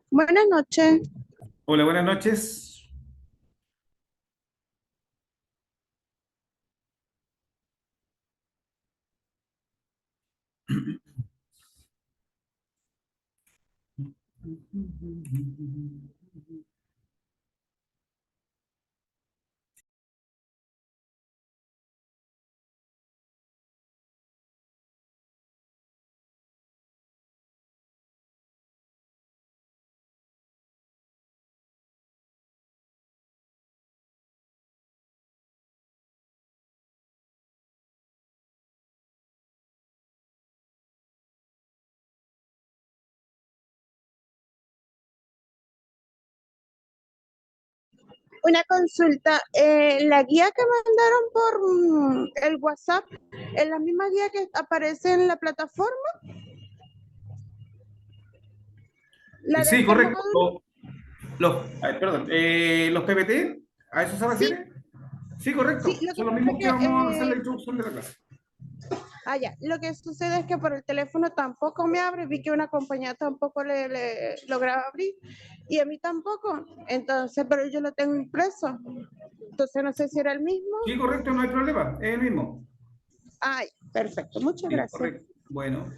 Buenas noches. Hola, buenas noches. Una consulta. La guía que mandaron por el WhatsApp es la misma guía que aparece en la plataforma, la de Sí, este correcto. módulo. Perdón, los PPT, ¿a eso se Sí, refiere? Sí, sí, correcto. lo que Son los pasa mismos es que que, vamos a hacer la introducción de la clase. ya, lo que sucede es que por el teléfono tampoco me abre, vi que una compañía tampoco le lograba abrir y a mí tampoco, entonces, pero yo lo tengo impreso, entonces no sé si era el mismo. Sí, correcto, no hay problema, es el mismo. Ay, perfecto, muchas Sí, gracias. correcto. Bueno.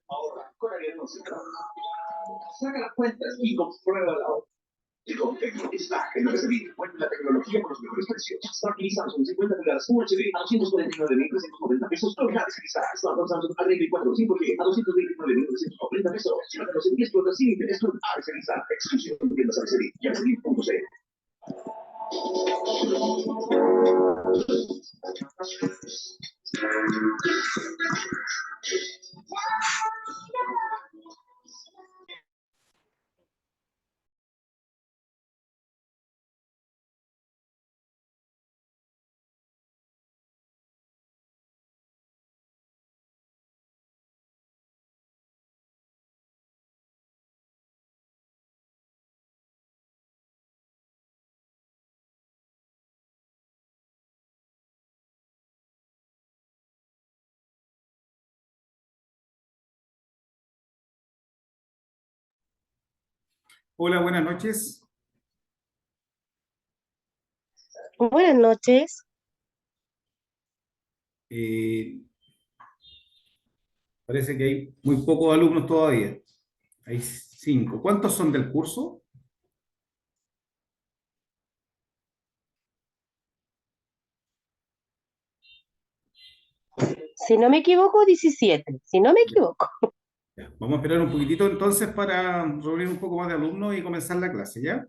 Ahora, con Ariel saca las cuentas y comprueba la hora. El contexto está en lo que se vive. Cuenta la tecnología con los mejores precios. Smart TV Samsung 50 pulgadas Full HD a 249.390 pesos. Propiedades Cristal. Smartphone Samsung A34 5G a 229.990 pesos. Llévatelos en 10 cuotas sin interés con ABC Cristal. Exclusión de tiendas ABC y ABC.cl. Hola, buenas noches. Buenas noches. Eh, Parece que hay muy pocos alumnos todavía. Hay 5. ¿Cuántos son del curso? Si no me equivoco, 17. Si no me equivoco. Ya, vamos a esperar un poquitito entonces para reunir un poco más de alumnos y comenzar la clase, ¿ya?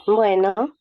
Bueno.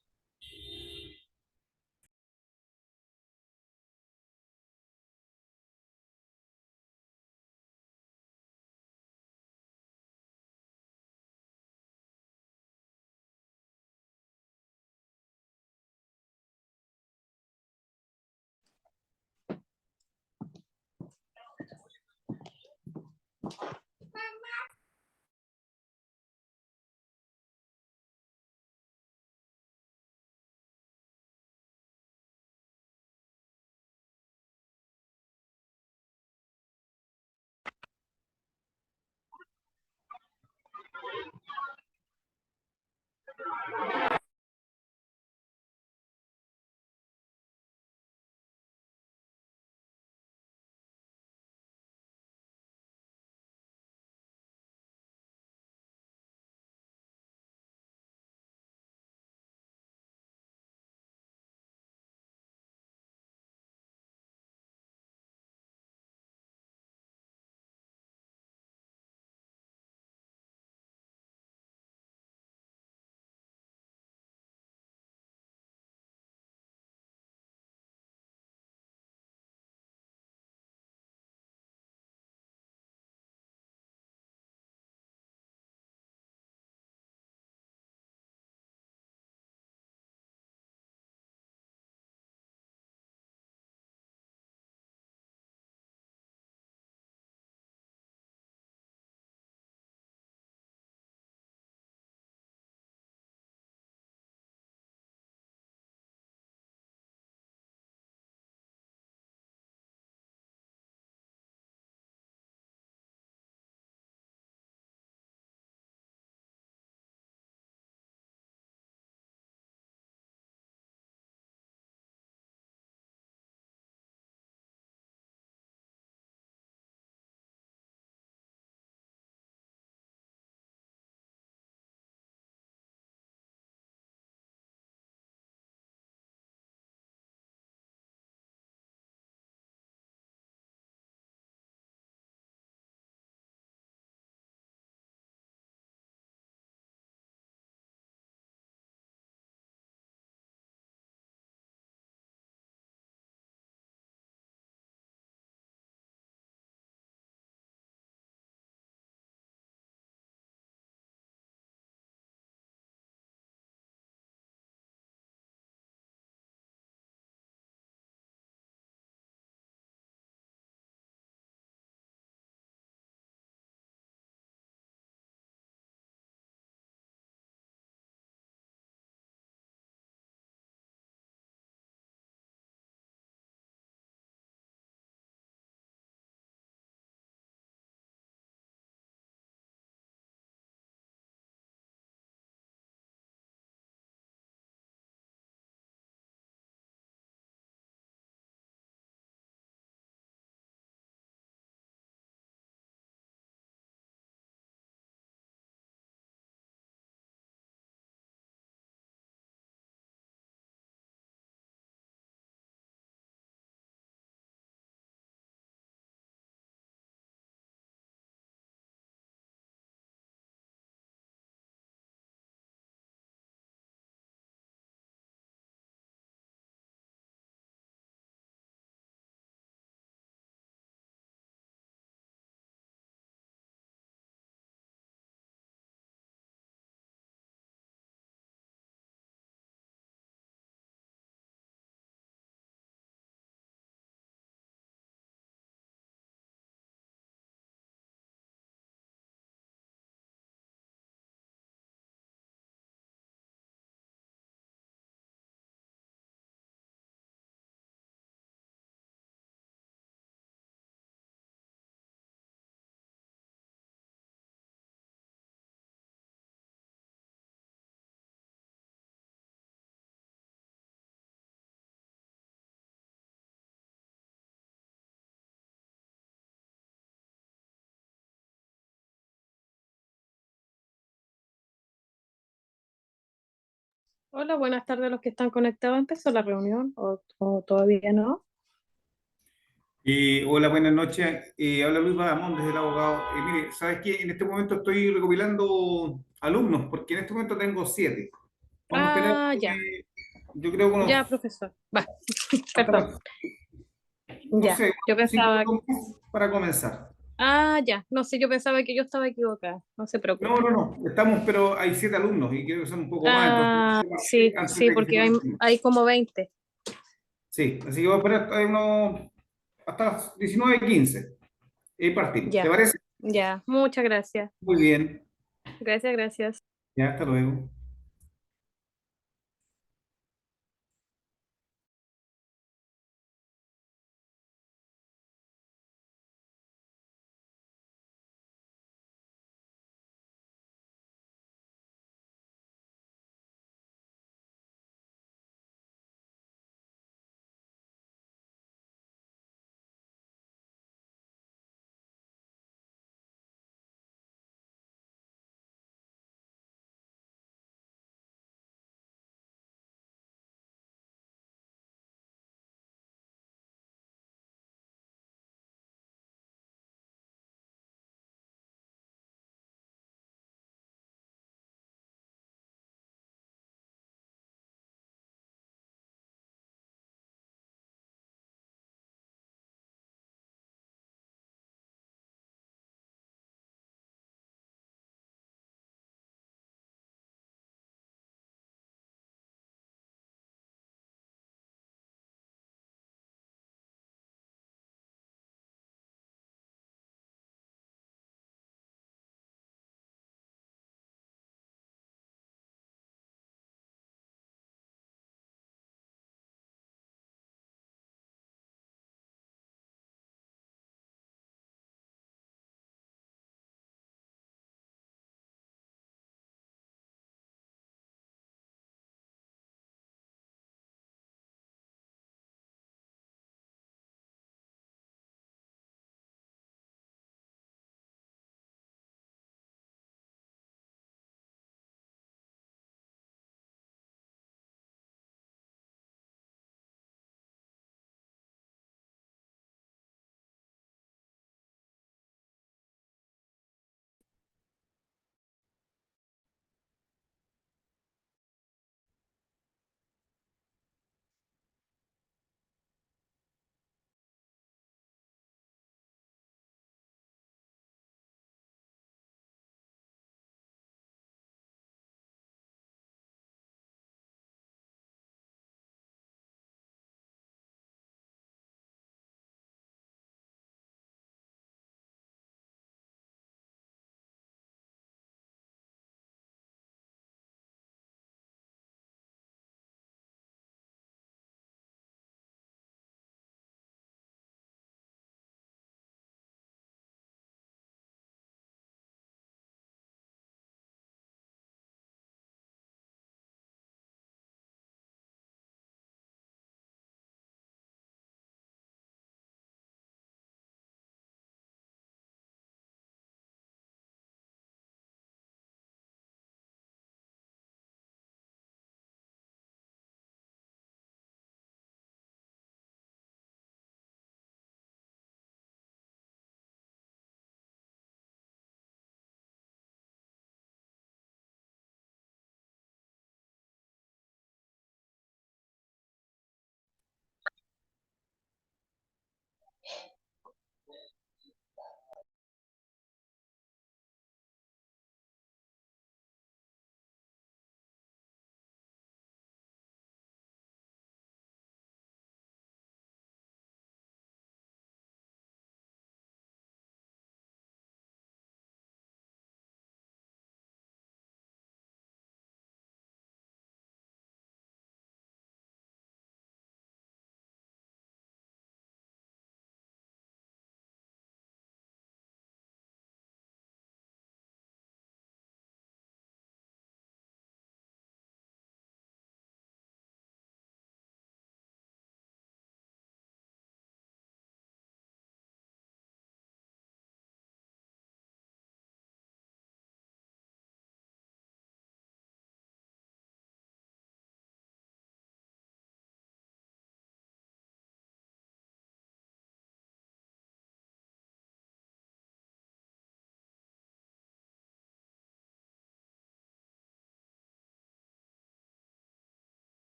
Hola, buenas tardes a los que están conectados. ¿Empezó la reunión o todavía no? Hola, buenas noches. Habla Luis Badamón desde el abogado. Mire, ¿sabes qué? En este momento estoy recopilando alumnos, porque en este momento tengo 7. Vamos a tener, Ah, ya, yo creo, ya, unos, profesor. Va, hasta perdón. no Ya, sé, yo unos 5 pensaba, minutos más para comenzar. ya, no sé, yo pensaba que yo estaba equivocada. No se No, preocupe. no, no. Estamos, pero hay 7 alumnos y creo que son un poco más, entonces Ah, sí, antes sí, de que se porque conecten. hay como 20. Sí, así que voy a esperar hasta las 19:15 y partimos. ¿Te Ya, parece? ya, muchas gracias. Muy bien. Gracias, gracias. Ya, hasta luego.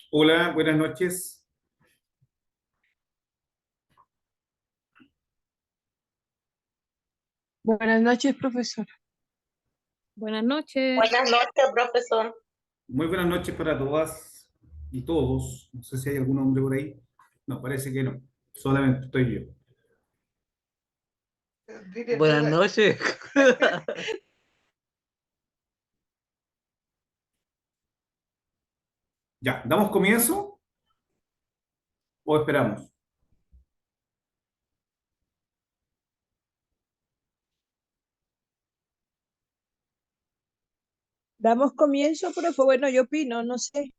Hola, buenas noches. Buenas noches, profesor. Buenas noches. Buenas noches, profesor. Muy buenas noches para todas y todos. No sé si hay algún hombre por ahí. No, parece que no. Solamente estoy yo. Buenas noches. Ya, ¿damos comienzo o esperamos? Damos comienzo, profe. Bueno, yo opino, no sé.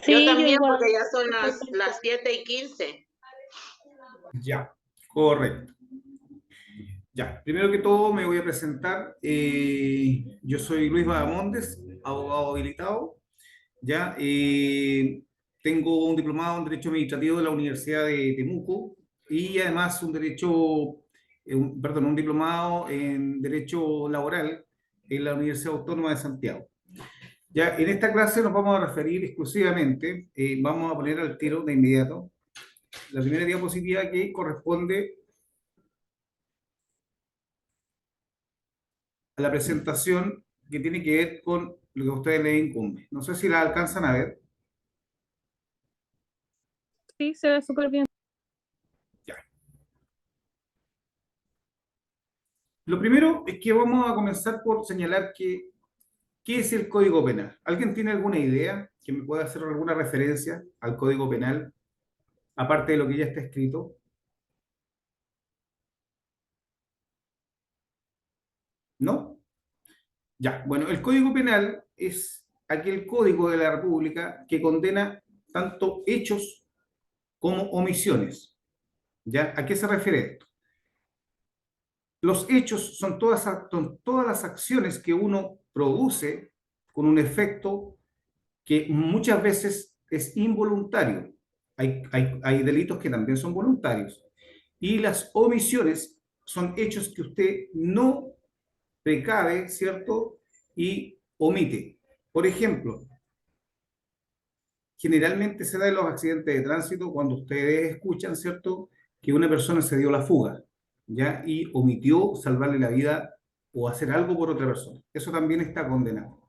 Sí, yo yo también, igual. porque ya son las 7:15. Ya, correcto. Ya, primero que todo me voy a presentar. Yo soy Luis Badamondes, abogado habilitado. Ya, tengo un diplomado en Derecho Administrativo de la Universidad de Temuco y además un diplomado en Derecho Laboral en la Universidad Autónoma de Santiago. Ya, en esta clase nos vamos a referir exclusivamente, vamos a poner al tiro de inmediato la primera diapositiva que corresponde a la presentación que tiene que ver con lo que a ustedes les incumbe. No sé si la alcanzan a ver. Sí, se ve súper bien. Lo primero es que vamos a comenzar por señalar que, ¿qué es el Código Penal? ¿Alguien tiene alguna idea que me pueda hacer alguna referencia al Código Penal, aparte de lo que ya está escrito? ¿No? Ya, bueno, el Código Penal es aquel código de la República que condena tanto hechos como omisiones. ¿Ya? ¿A qué se refiere esto? Los hechos son son todas las acciones que uno produce con un efecto que muchas veces es involuntario. Hay delitos que también son voluntarios. Y las omisiones son hechos que usted no precave, ¿cierto? Y omite. Por ejemplo, generalmente se da en los accidentes de tránsito cuando ustedes escuchan, ¿cierto? Que una persona se dio la fuga, ¿ya? Y omitió salvarle la vida o hacer algo por otra persona. Eso también está condenado.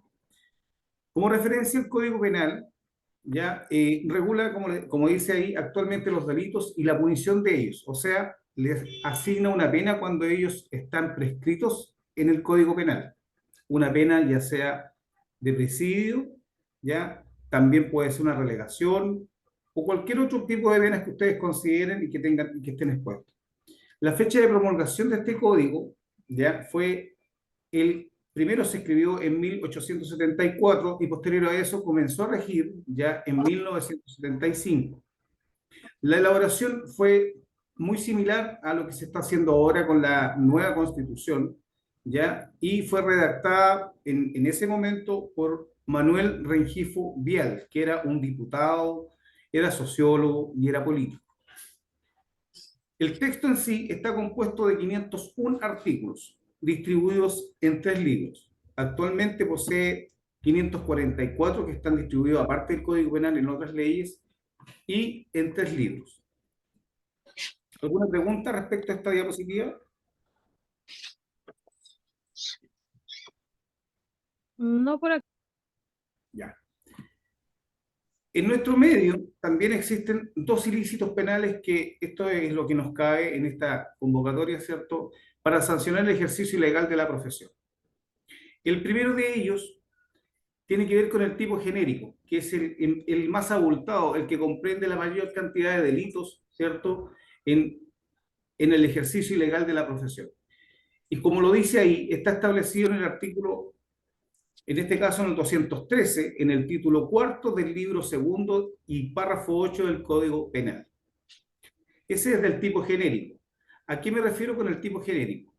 Como referencia, el Código Penal ya regula, como dice ahí, actualmente los delitos y la punición de ellos. O sea, les asigna una pena cuando ellos están prescritos en el Código Penal. Una pena ya sea de presidio, ya también puede ser una relegación o cualquier otro tipo de penas que ustedes consideren y que tengan y que estén expuestos. La fecha de promulgación de este código ya fue el primero se escribió en 1874 y posterior a eso comenzó a regir ya en 1975. La elaboración fue muy similar a lo que se está haciendo ahora con la nueva Constitución, ¿ya? Y fue redactada en ese momento por Manuel Rengifo Vial, que era un diputado, era sociólogo y era político. El texto en sí está compuesto de 501 artículos, distribuidos en 3 libros. Actualmente posee 544 que están distribuidos, aparte del Código Penal, en otras leyes, y en 3 libros. ¿Alguna pregunta respecto a esta diapositiva? No por aquí. Ya. En nuestro medio también existen 2 ilícitos penales que esto es lo que nos cae en esta convocatoria, ¿cierto?, para sancionar el ejercicio ilegal de la profesión. El primero de ellos tiene que ver con el tipo genérico, que es el más abultado, el que comprende la mayor cantidad de delitos, ¿cierto?, en el ejercicio ilegal de la profesión. Y como lo dice ahí, está establecido en el artículo, en este caso en el 213, en el título cuarto del libro segundo y párrafo 8 del Código Penal. Ese es del tipo genérico. ¿A qué me refiero con el tipo genérico?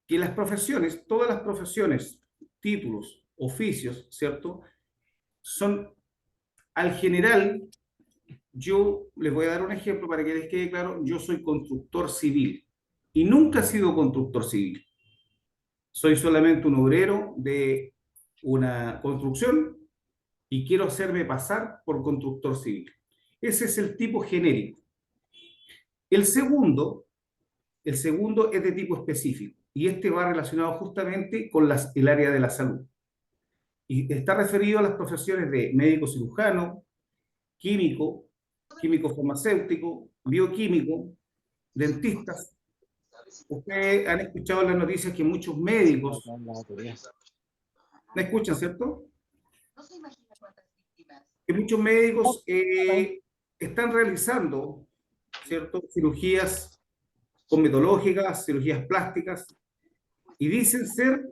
Que las profesiones, todas las profesiones, títulos, oficios, ¿cierto?, son al general. Yo les voy a dar un ejemplo para que les quede claro. Yo soy constructor civil y nunca he sido constructor civil. Soy solamente un obrero de una construcción y quiero hacerme pasar por constructor civil. Ese es el tipo genérico. El segundo es de tipo específico y este va relacionado justamente con el área de la salud. Y está referido a las profesiones de médico cirujano, químico, químico farmacéutico, bioquímico, dentistas. Ustedes han escuchado en las noticias que muchos médicos, ¿me escuchan, cierto? Que muchos médicos están realizando, ¿cierto?, cirugías cosmetológicas, cirugías plásticas, y dicen ser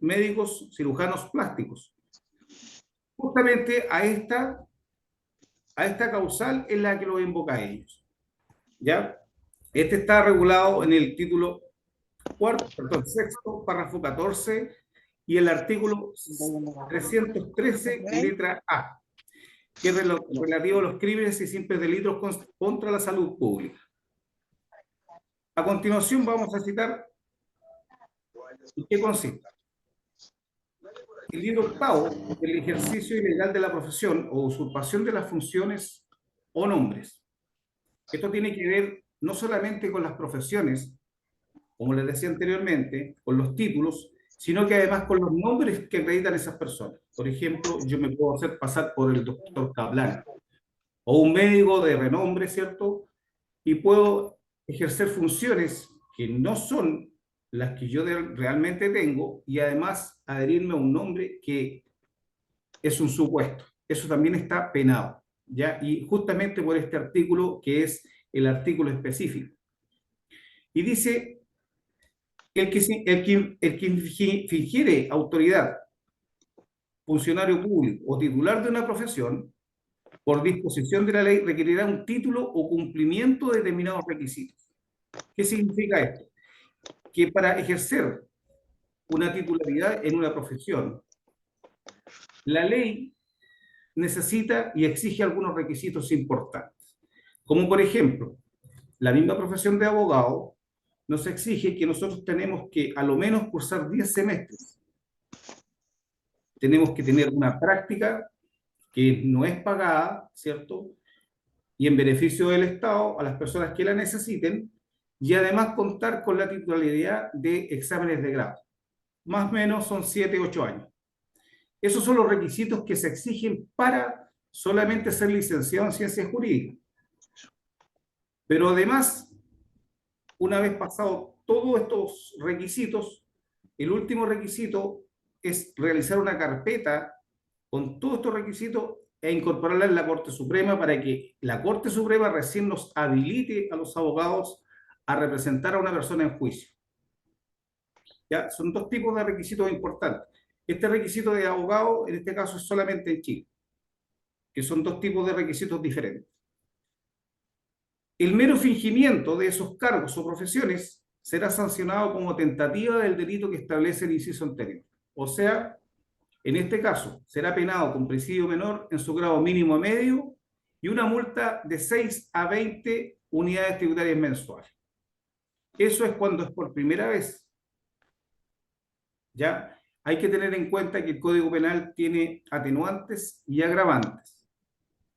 médicos cirujanos plásticos. Justamente a esta causal es la que lo invoca a ellos. ¿Ya? Este está regulado en el título sexto, párrafo 14, y el artículo 313, letra A, que es relativo a los crímenes y simples delitos contra la salud pública. A continuación vamos a citar en qué consiste. El libro octavo, el ejercicio ilegal de la profesión o usurpación de las funciones o nombres. Esto tiene que ver no solamente con las profesiones como les decía anteriormente, con los títulos, sino que además con los nombres que acreditan esas personas. Por ejemplo, yo me puedo hacer pasar por el doctor Kaplan o un médico de renombre, ¿cierto? Y puedo ejercer funciones que no son las que yo realmente tengo y además adherirme a un nombre que es un supuesto. Eso también está penado, ¿ya? Y justamente por este artículo, que es el artículo específico. Y dice, el que fingiere autoridad, funcionario público o titular de una profesión, por disposición de la ley, requerirá un título o cumplimiento de determinados requisitos. ¿Qué significa esto? Que para ejercer una titularidad en una profesión, la ley necesita y exige algunos requisitos importantes. Como por ejemplo, la misma profesión de abogado nos exige que nosotros tenemos que a lo menos cursar 10 semestres. Tenemos que tener una práctica que no es pagada, ¿cierto? Y en beneficio del Estado a las personas que la necesiten, y además contar con la titularidad de exámenes de grado. Más o menos son 7, 8 años. Esos son los requisitos que se exigen para solamente ser licenciado en ciencias jurídicas. Pero además, una vez pasado todos estos requisitos, el último requisito es realizar una carpeta con todos estos requisitos e incorporarla en la Corte Suprema para que la Corte Suprema recién nos habilite a los abogados a representar a una persona en juicio. ¿Ya? Son dos tipos de requisitos importantes. Este requisito de abogado, en este caso, es solamente en Chile, que son dos tipos de requisitos diferentes. El mero fingimiento de esos cargos o profesiones será sancionado como tentativa del delito que establece el inciso anterior. O sea, en este caso, será penado con presidio menor en su grado mínimo a medio y una multa de 6 a 20 unidades tributarias mensuales. Eso es cuando es por primera vez. ¿Ya? Hay que tener en cuenta que el Código Penal tiene atenuantes y agravantes.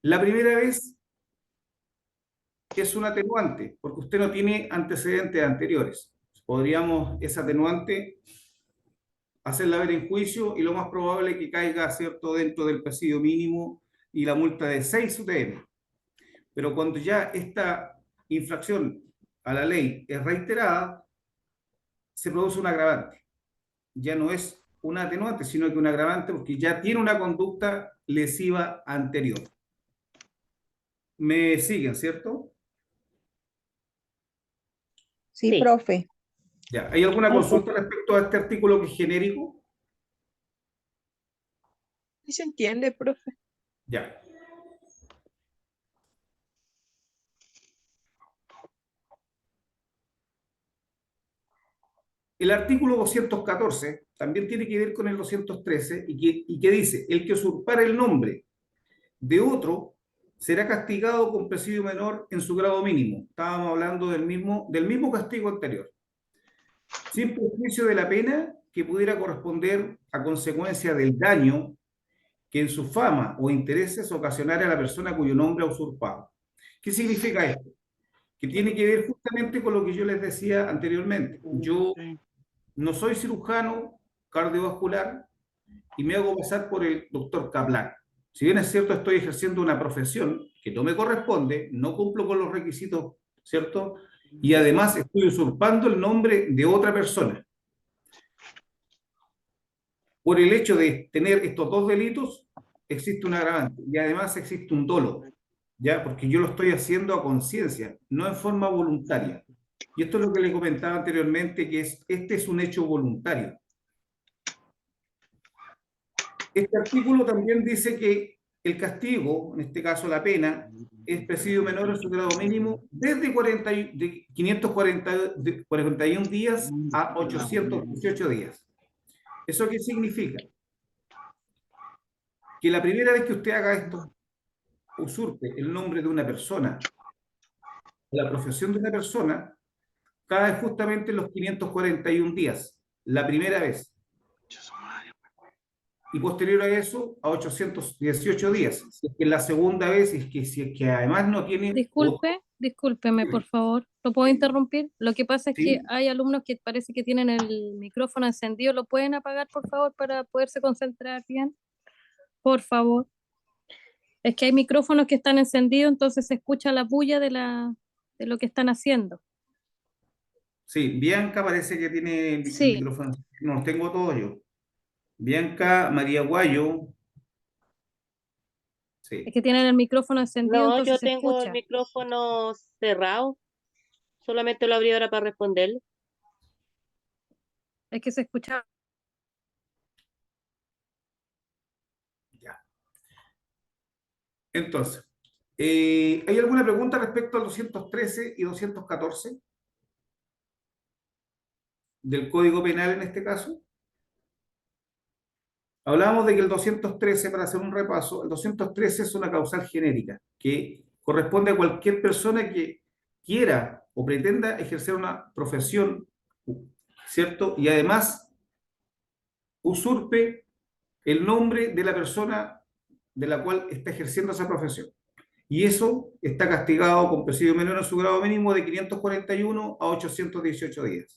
La primera vez es un atenuante, porque usted no tiene antecedentes anteriores. Podríamos esa atenuante hacerla ver en juicio y lo más probable es que caiga, ¿cierto?, dentro del presidio mínimo y la multa de 6 UTM. Pero cuando ya esta infracción a la ley es reiterada, se produce un agravante. Ya no es un atenuante, sino que un agravante porque ya tiene una conducta lesiva anterior. ¿Me siguen, cierto? Sí, Sí. profe. Ya. ¿Hay alguna consulta respecto a este artículo que es genérico? ¿Sí se entiende, profe? Ya. El artículo 214 también tiene que ver con el 213 y que dice, el que usurpara el nombre de otro será castigado con presidio menor en su grado mínimo. Estábamos hablando del mismo castigo anterior. Sin perjuicio de la pena que pudiera corresponder a consecuencia del daño que en su fama o intereses ocasionara a la persona cuyo nombre ha usurpado. ¿Qué significa esto? Que tiene que ver justamente con lo que yo les decía anteriormente. Yo no soy cirujano cardiovascular y me hago pasar por el doctor Kaplan. Si bien es cierto, estoy ejerciendo una profesión que no me corresponde, no cumplo con los requisitos, ¿cierto? Y además estoy usurpando el nombre de otra persona. Por el hecho de tener estos dos delitos, existe un agravante y además existe un dolo, ¿ya? Porque yo lo estoy haciendo a conciencia, no en forma voluntaria. Y esto es lo que le comentaba anteriormente, que este es un hecho voluntario. Este artículo también dice que el castigo, en este caso la pena, es presidio menor en su grado mínimo desde 541 días a 818 días. ¿Eso qué significa? Que la primera vez que usted haga esto, usurpe el nombre de una persona, la profesión de una persona, cae justamente en los 541 días, la primera vez. y posterior a eso a 818 días. Si es que la segunda vez, si es que además no tiene... Discúlpeme, por favor. ¿Lo puedo interrumpir? Lo que pasa es que Sí, hay alumnos que parece que tienen el micrófono encendido. ¿Lo pueden apagar, por favor, para poderse concentrar bien? Por favor. Es que hay micrófonos que están encendidos, entonces se escucha la bulla de lo que están haciendo. sí, Bianca parece que tiene el Sí, micrófono. No los tengo todos yo. Bianca, María Guayo, es sí. que tienen el micrófono encendido, No, entonces yo se tengo el escucha. micrófono cerrado. Solamente lo abrí ahora para responderle. Es que se escucha. Ya. Entonces, ¿hay alguna pregunta respecto al 213 y 214 del Código Penal en este caso? Hablábamos de que el 213, para hacer un repaso, el 213 es una causal genérica que corresponde a cualquier persona que quiera o pretenda ejercer una profesión, ¿cierto? Y además usurpe el nombre de la persona de la cual está ejerciendo esa profesión. Y eso está castigado con presidio menor en su grado mínimo de 541 a 818 días.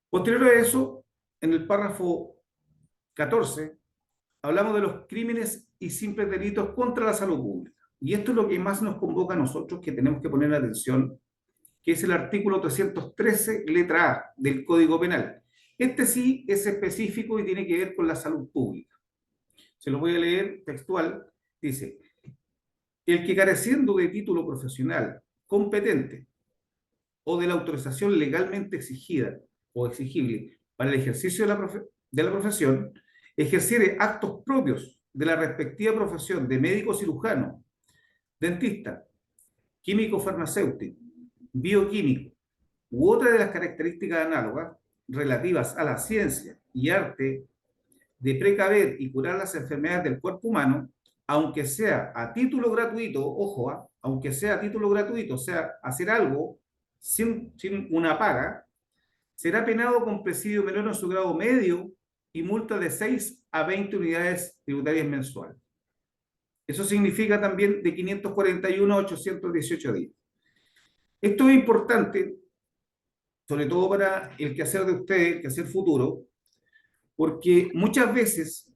Posterior a eso, en el párrafo 14, hablamos de los crímenes y simples delitos contra la salud pública. Y esto es lo que más nos convoca a nosotros, que tenemos que poner atención, que es el artículo 313, letra A, del Código Penal. Este sí es específico y tiene que ver con la salud pública. Se lo voy a leer textual. Dice, el que careciendo de título profesional competente o de la autorización legalmente exigida o exigible para el ejercicio de la profesión, ejerciere actos propios de la respectiva profesión de médico cirujano, dentista, químico farmacéutico, bioquímico u otra de las características análogas relativas a la ciencia y arte de precaver y curar las enfermedades del cuerpo humano, aunque sea a título gratuito, ojo, aunque sea a título gratuito, o sea, hacer algo sin una paga, será penado con presidio menor en su grado medio y multa de 6 a 20 unidades tributarias mensuales. Eso significa también de 541 a 818 días. Esto es importante, sobre todo para el quehacer de ustedes, el quehacer futuro, porque muchas veces...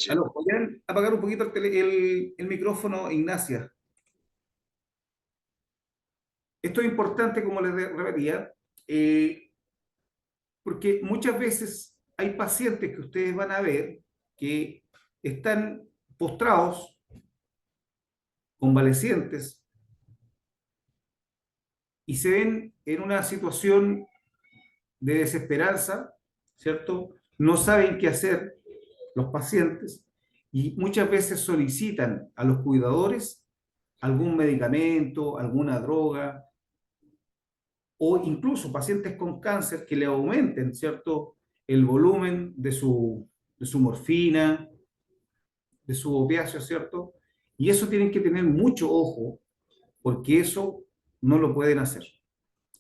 Aló, ¿podrían apagar un poquito el micrófono, Ignacia? Esto es importante, como les repetía, porque muchas veces hay pacientes que ustedes van a ver que están postrados, convalecientes, y se ven en una situación de desesperanza, ¿cierto? No saben qué hacer los pacientes y muchas veces solicitan a los cuidadores algún medicamento, alguna droga, o incluso pacientes con cáncer que le aumenten, ¿cierto?, el volumen de su morfina, de su opiáceo, ¿cierto? Y eso tienen que tener mucho ojo, porque eso no lo pueden hacer.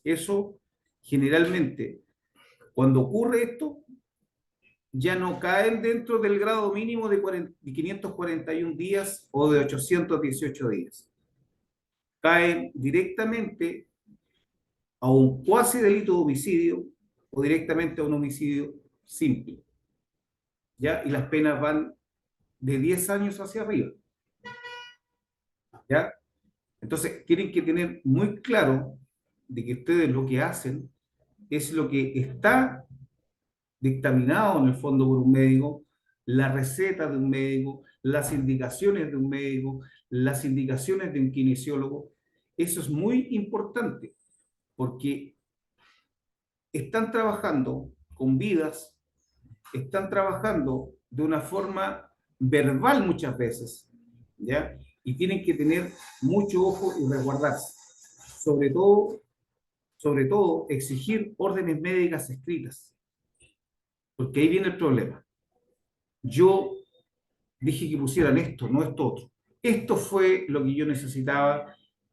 Eso generalmente, cuando ocurre esto, ya no caen dentro del grado mínimo de 541 días o de 818 días. Caen directamente a un cuasi delito de homicidio o directamente a un homicidio simple. ¿Ya? Y las penas van de 10 años hacia arriba. ¿Ya? Entonces, tienen que tener muy claro de que ustedes lo que hacen es lo que está dictaminado en el fondo por un médico, la receta de un médico, las indicaciones de un médico, las indicaciones de un kinesiólogo. Eso es muy importante porque están trabajando con vidas, están trabajando de una forma verbal muchas veces, ¿ya? Y tienen que tener mucho ojo y resguardarse. Sobre todo exigir órdenes médicas escritas, porque ahí viene el problema. Yo dije que pusieran esto, no esto otro. Esto fue lo que yo necesitaba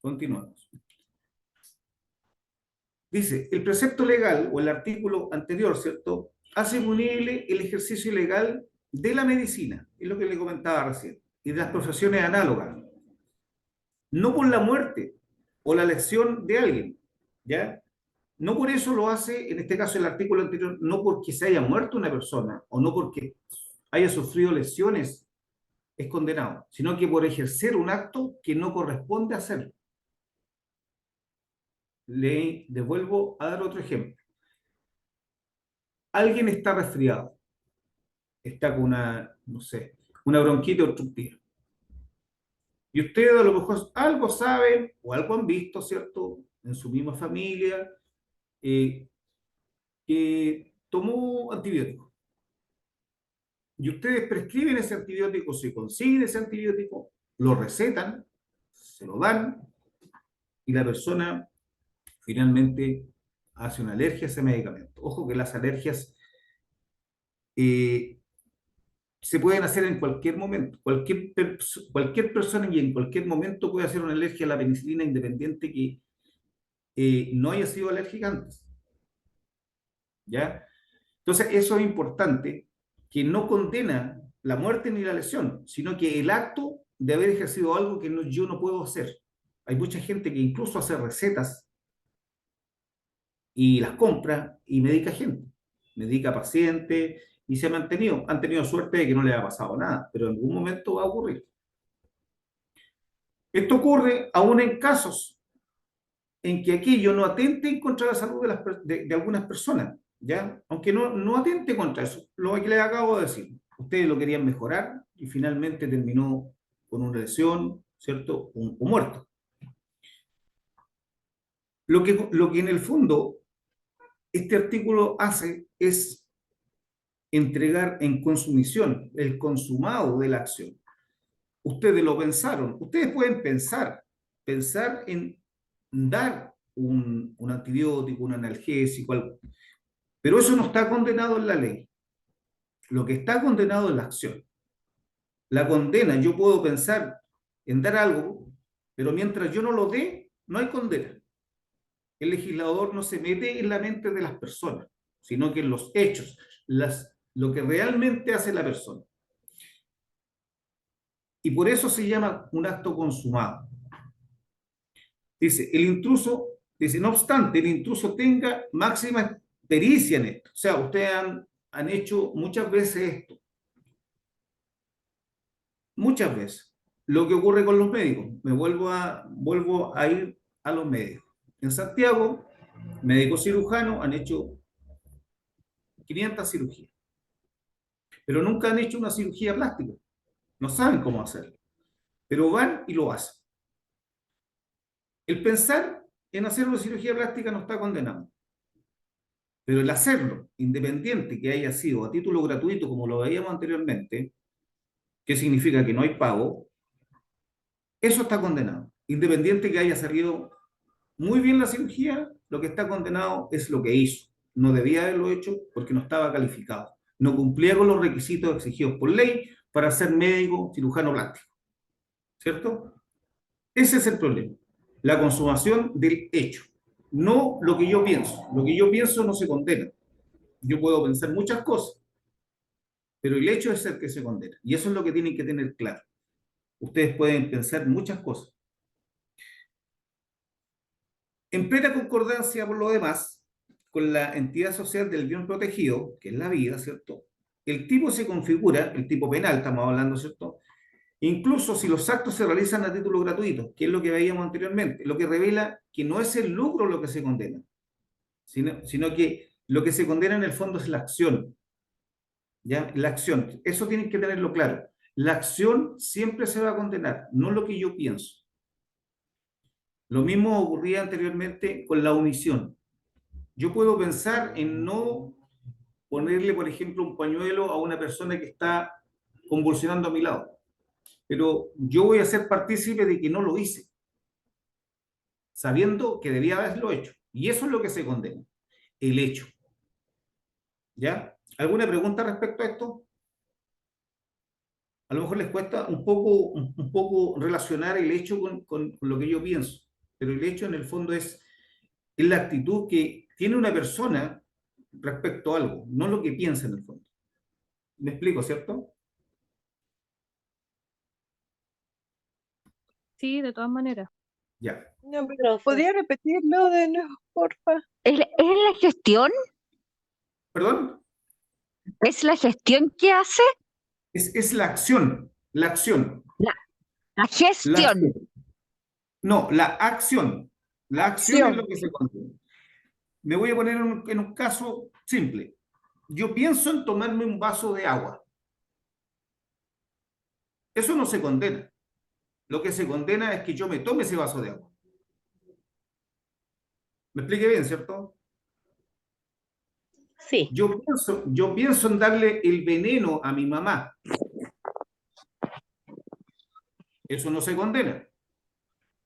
Continuamos. Dice, el precepto legal o el artículo anterior, ¿cierto? Hace punible el ejercicio ilegal de la medicina, es lo que le comentaba recién, y de las profesiones análogas. No por la muerte o la lesión de alguien, ¿ya? No por eso lo hace, en este caso el artículo anterior, no porque se haya muerto una persona o no porque haya sufrido lesiones es condenado, sino que por ejercer un acto que no corresponde hacerlo. Le devuelvo a dar otro ejemplo. Alguien está resfriado, está con una, no sé, una bronquitis obstructiva. Y ustedes a lo mejor algo saben o algo han visto, ¿cierto? En su misma familia, que tomó antibiótico. Y ustedes prescriben ese antibiótico, se consiguen ese antibiótico, lo recetan, se lo dan, y la persona finalmente hace una alergia a ese medicamento. Ojo que las alergias se pueden hacer en cualquier momento. Cualquier persona y en cualquier momento puede hacer una alergia a la penicilina independiente que no haya sido alérgica antes. ¿Ya? Entonces, eso es importante, que no condena la muerte ni la lesión, sino que el acto de haber ejercido algo que yo no puedo hacer. Hay mucha gente que incluso hace recetas y las compra y medica gente, medica pacientes y se han tenido suerte de que no le ha pasado nada, pero en algún momento va a ocurrir. Esto ocurre aún en casos en que aquello no atente contra la salud de algunas personas, ¿ya? Aunque no atente contra eso, lo que les acabo de decir. Ustedes lo querían mejorar y finalmente terminó con una lesión, ¿cierto? O muerto. Lo que en el fondo este artículo hace es entregar en consumición el consumado de la acción. Ustedes lo pensaron, ustedes pueden pensar en dar un antibiótico, un analgésico, algo, pero eso no está condenado en la ley. Lo que está condenado es la acción. La condena, yo puedo pensar en dar algo, pero mientras yo no lo dé, no hay condena. El legislador no se mete en la mente de las personas, sino que en los hechos, lo que realmente hace la persona. Y por eso se llama un acto consumado. Dice, no obstante, el intruso tenga máxima pericia en esto. O sea, ustedes han hecho muchas veces esto. Muchas veces. Lo que ocurre con los médicos. Vuelvo a ir a los médicos. En Santiago, médicos cirujanos han hecho 500 cirugías. Pero nunca han hecho una cirugía plástica. No saben cómo hacerlo. Pero van y lo hacen. El pensar en hacer una cirugía plástica no está condenado. Pero el hacerlo, independiente que haya sido a título gratuito, como lo veíamos anteriormente, que significa que no hay pago, eso está condenado. Independiente que haya salido muy bien la cirugía, lo que está condenado es lo que hizo. No debía haberlo hecho porque no estaba calificado. No cumplía con los requisitos exigidos por ley para ser médico cirujano plástico. ¿Cierto? Ese es el problema. La consumación del hecho. No lo que yo pienso. Lo que yo pienso no se condena. Yo puedo pensar muchas cosas, pero el hecho es el que se condena. Y eso es lo que tienen que tener claro. Ustedes pueden pensar muchas cosas. En plena concordancia, por lo demás, con la entidad social del bien protegido, que es la vida, ¿cierto? El tipo se configura, el tipo penal, estamos hablando, ¿cierto? Incluso si los actos se realizan a título gratuito, que es lo que veíamos anteriormente, lo que revela que no es el lucro lo que se condena, sino que lo que se condena en el fondo es la acción. ¿Ya? La acción. Eso tienen que tenerlo claro. La acción siempre se va a condenar, no lo que yo pienso. Lo mismo ocurría anteriormente con la omisión. Yo puedo pensar en no ponerle, por ejemplo, un pañuelo a una persona que está convulsionando a mi lado, pero yo voy a ser partícipe de que no lo hice, sabiendo que debía haberlo hecho. Y eso es lo que se condena, el hecho. ¿Ya? ¿Alguna pregunta respecto a esto? A lo mejor les cuesta un poco relacionar el hecho con lo que yo pienso. pero el hecho en el fondo es la actitud que tiene una persona respecto a algo, no lo que piensa en el fondo. ¿Me explico, cierto? Sí, de todas maneras. Ya. No, pero Profe. ¿podría repetirlo de nuevo, porfa? ¿Es la gestión? ¿Perdón? ¿Es la gestión que hace? Es la acción, la acción, La la gestión. acción. No, la acción. La acción es Acción. lo que se contiene. Me voy a poner en un caso simple. Yo pienso en tomarme un vaso de agua. Eso no se condena. Lo que se condena es que yo me tome ese vaso de agua. ¿Me expliqué bien, cierto? Sí, Yo pienso en darle el veneno a mi mamá. Eso no se condena.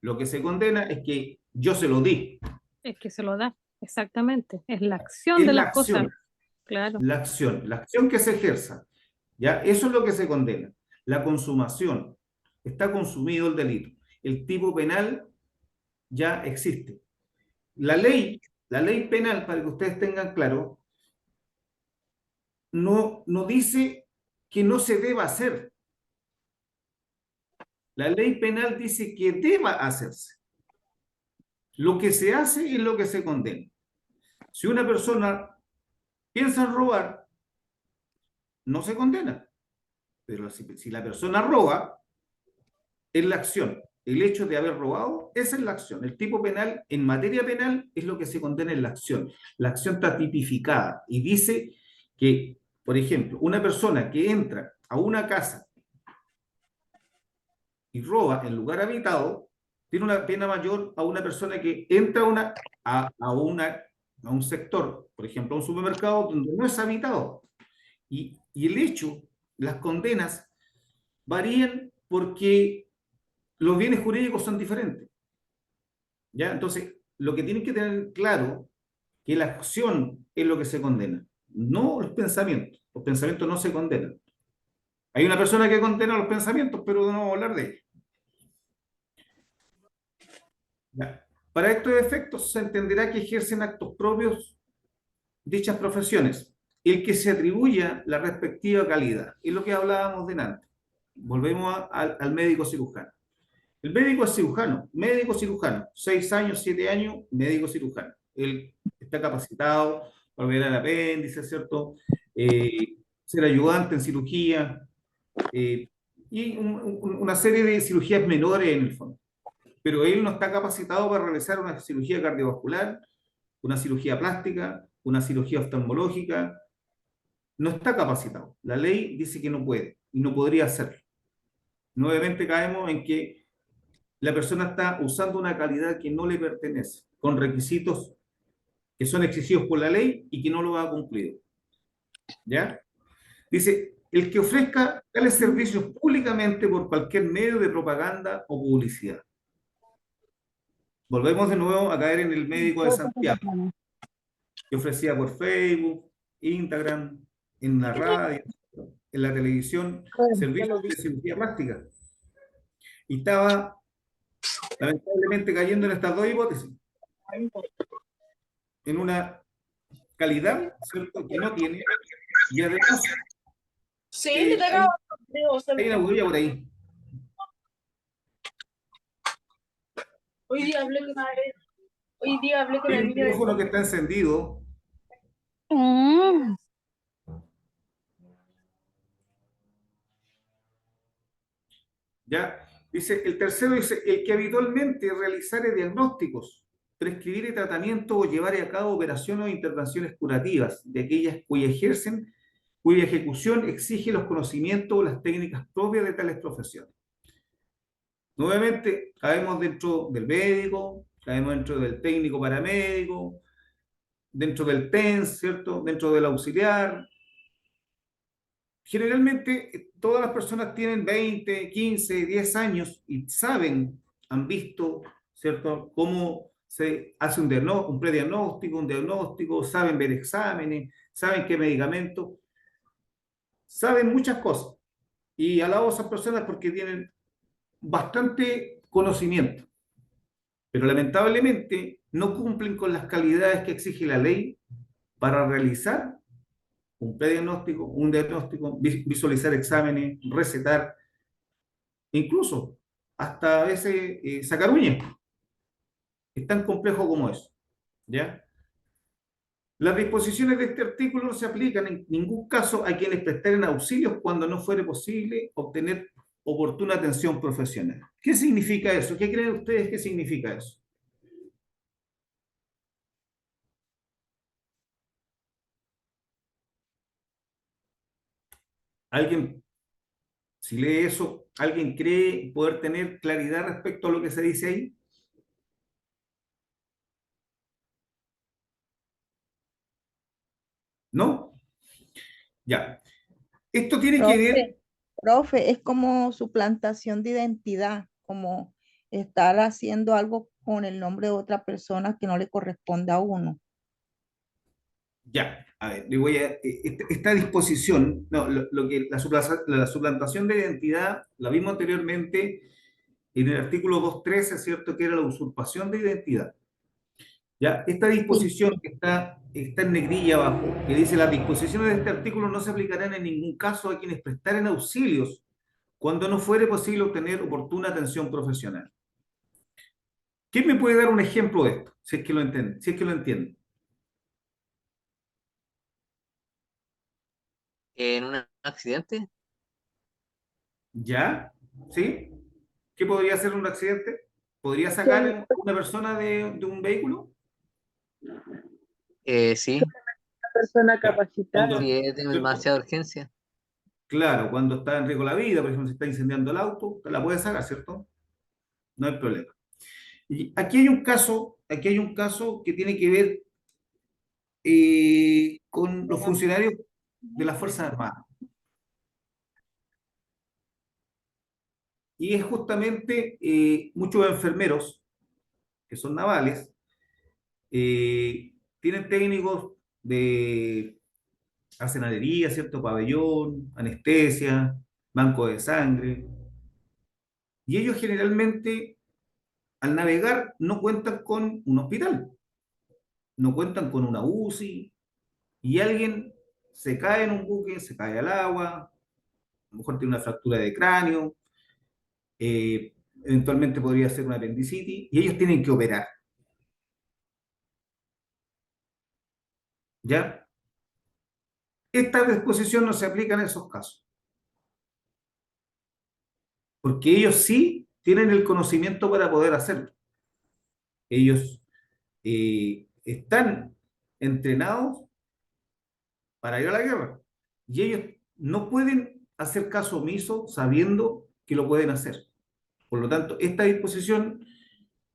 Lo que se condena es que yo se lo di. Es que se lo da, exactamente. Es la acción Es de la las cosas. acción, Claro. la acción que se ejerza. ¿Ya? Eso es lo que se condena. La consumación. Está consumido el delito. El tipo penal ya existe. La ley penal, para que ustedes tengan claro, no dice que no se deba hacer. La ley penal dice que deba hacerse. Lo que se hace es lo que se condena. Si una persona piensa en robar, no se condena. Pero si la persona roba, es la acción. El hecho de haber robado, esa es la acción. El tipo penal, en materia penal, es lo que se condena en la acción. La acción está tipificada y dice que, por ejemplo, una persona que entra a una casa y roba en lugar habitado, tiene una pena mayor a una persona que entra a un sector, por ejemplo, a un supermercado donde no es habitado. Y el hecho, las condenas, varían porque los bienes jurídicos son diferentes. ¿Ya? Entonces, lo que tienen que tener claro que la acción es lo que se condena, no los pensamientos. Los pensamientos no se condenan. Hay una persona que condena los pensamientos, pero no vamos a hablar de ello. ¿Ya? Para estos efectos se entenderá que ejercen actos propios dichas profesiones, el que se atribuya la respectiva calidad. Es lo que hablábamos de antes. Volvemos al médico cirujano. El médico es cirujano, médico cirujano, 6 años, 7 años, médico cirujano. Él está capacitado para ver el apéndice, ¿cierto? Ser ayudante en cirugía y una serie de cirugías menores en el fondo. Pero él no está capacitado para realizar una cirugía cardiovascular, una cirugía plástica, una cirugía oftalmológica. No está capacitado. La ley dice que no puede y no podría hacerlo. Nuevamente caemos en que la persona está usando una calidad que no le pertenece, con requisitos que son exigidos por la ley y que no lo ha cumplido. ¿Ya? Dice, el que ofrezca tales servicios públicamente por cualquier medio de propaganda o publicidad. Volvemos de nuevo a caer en el médico de Santiago, que ofrecía por Facebook, Instagram, en la radio, en la televisión, servicios de cirugía plástica. Y estaba lamentablemente cayendo en estas dos hipótesis, en una calidad, ¿cierto?, que no tiene, y además hay una bulla por ahí. Hoy día hablé con Hay el un niño teléfono que está encendido. Mm. ¿Ya? Dice, el tercero dice, el que habitualmente realizare diagnósticos, prescribir tratamiento o llevar a cabo operaciones o intervenciones curativas de aquellas cuya ejecución exige los conocimientos o las técnicas propias de tales profesiones. Nuevamente, caemos dentro del médico, caemos dentro del técnico paramédico, dentro del TENS, ¿cierto? Dentro del auxiliar. Generalmente todas las personas tienen 20, 15, 10 años y saben, han visto, ¿cierto?, cómo se hace un prediagnóstico, un diagnóstico, saben ver exámenes, saben qué medicamentos, saben muchas cosas. Y alabo a esas personas porque tienen bastante conocimiento. pero lamentablemente no cumplen con las calidades que exige la ley para realizar un prediagnóstico, un diagnóstico, visualizar exámenes, recetar, incluso hasta a veces sacar uñas. Es tan complejo como eso, ¿ya? Las disposiciones de este artículo no se aplican en ningún caso a quienes prestaren auxilios cuando no fuere posible obtener oportuna atención profesional. ¿Qué significa eso? ¿Qué creen ustedes que significa eso? ¿Alguien, si lee eso, alguien cree poder tener claridad respecto a lo que se dice ahí? ¿No? Ya. Esto tiene que ver, Profe, es como suplantación de identidad, como estar haciendo algo con el nombre de otra persona que no le corresponde a uno. ya, a ver, le voy a, esta disposición, no, lo que la suplantación de identidad, la vimos anteriormente en el artículo 213, ¿cierto? Que era la usurpación de identidad. Ya, esta Sí. disposición que está en negrilla abajo, que dice las disposiciones de este artículo no se aplicarán en ningún caso a quienes prestaren auxilios cuando no fuere posible obtener oportuna atención profesional. ¿Quién me puede dar un ejemplo de esto? Si es que lo entiende, si es que lo entiende. En un accidente, ¿Ya? ¿Sí? ¿Qué podría ser un accidente? ¿Podría Que sacar una persona de un vehículo? sí, persona Ya. capacitada. si es de ¿Cierto? demasiada urgencia. Claro, cuando está en riesgo la vida, por ejemplo, se está incendiando el auto, te la puede sacar, ¿cierto? No hay problema. Y aquí hay un caso que tiene que ver con los funcionarios de las Fuerzas Armadas. Y es justamente muchos enfermeros, que son navales, tienen técnicos de arsenalería, ¿cierto? Pabellón, anestesia, banco de sangre. Y ellos generalmente, al navegar, no cuentan con un hospital, no cuentan con una UCI, y alguien se cae en un buque, se cae al agua, a lo mejor tiene una fractura de cráneo, eventualmente podría ser una apendicitis, y ellos tienen que operar, ¿ya? Esta disposición no se aplica en esos casos, porque ellos sí tienen el conocimiento para poder hacerlo. Ellos están entrenados para ir a la guerra, y ellos no pueden hacer caso omiso sabiendo que lo pueden hacer. Por lo tanto, esta disposición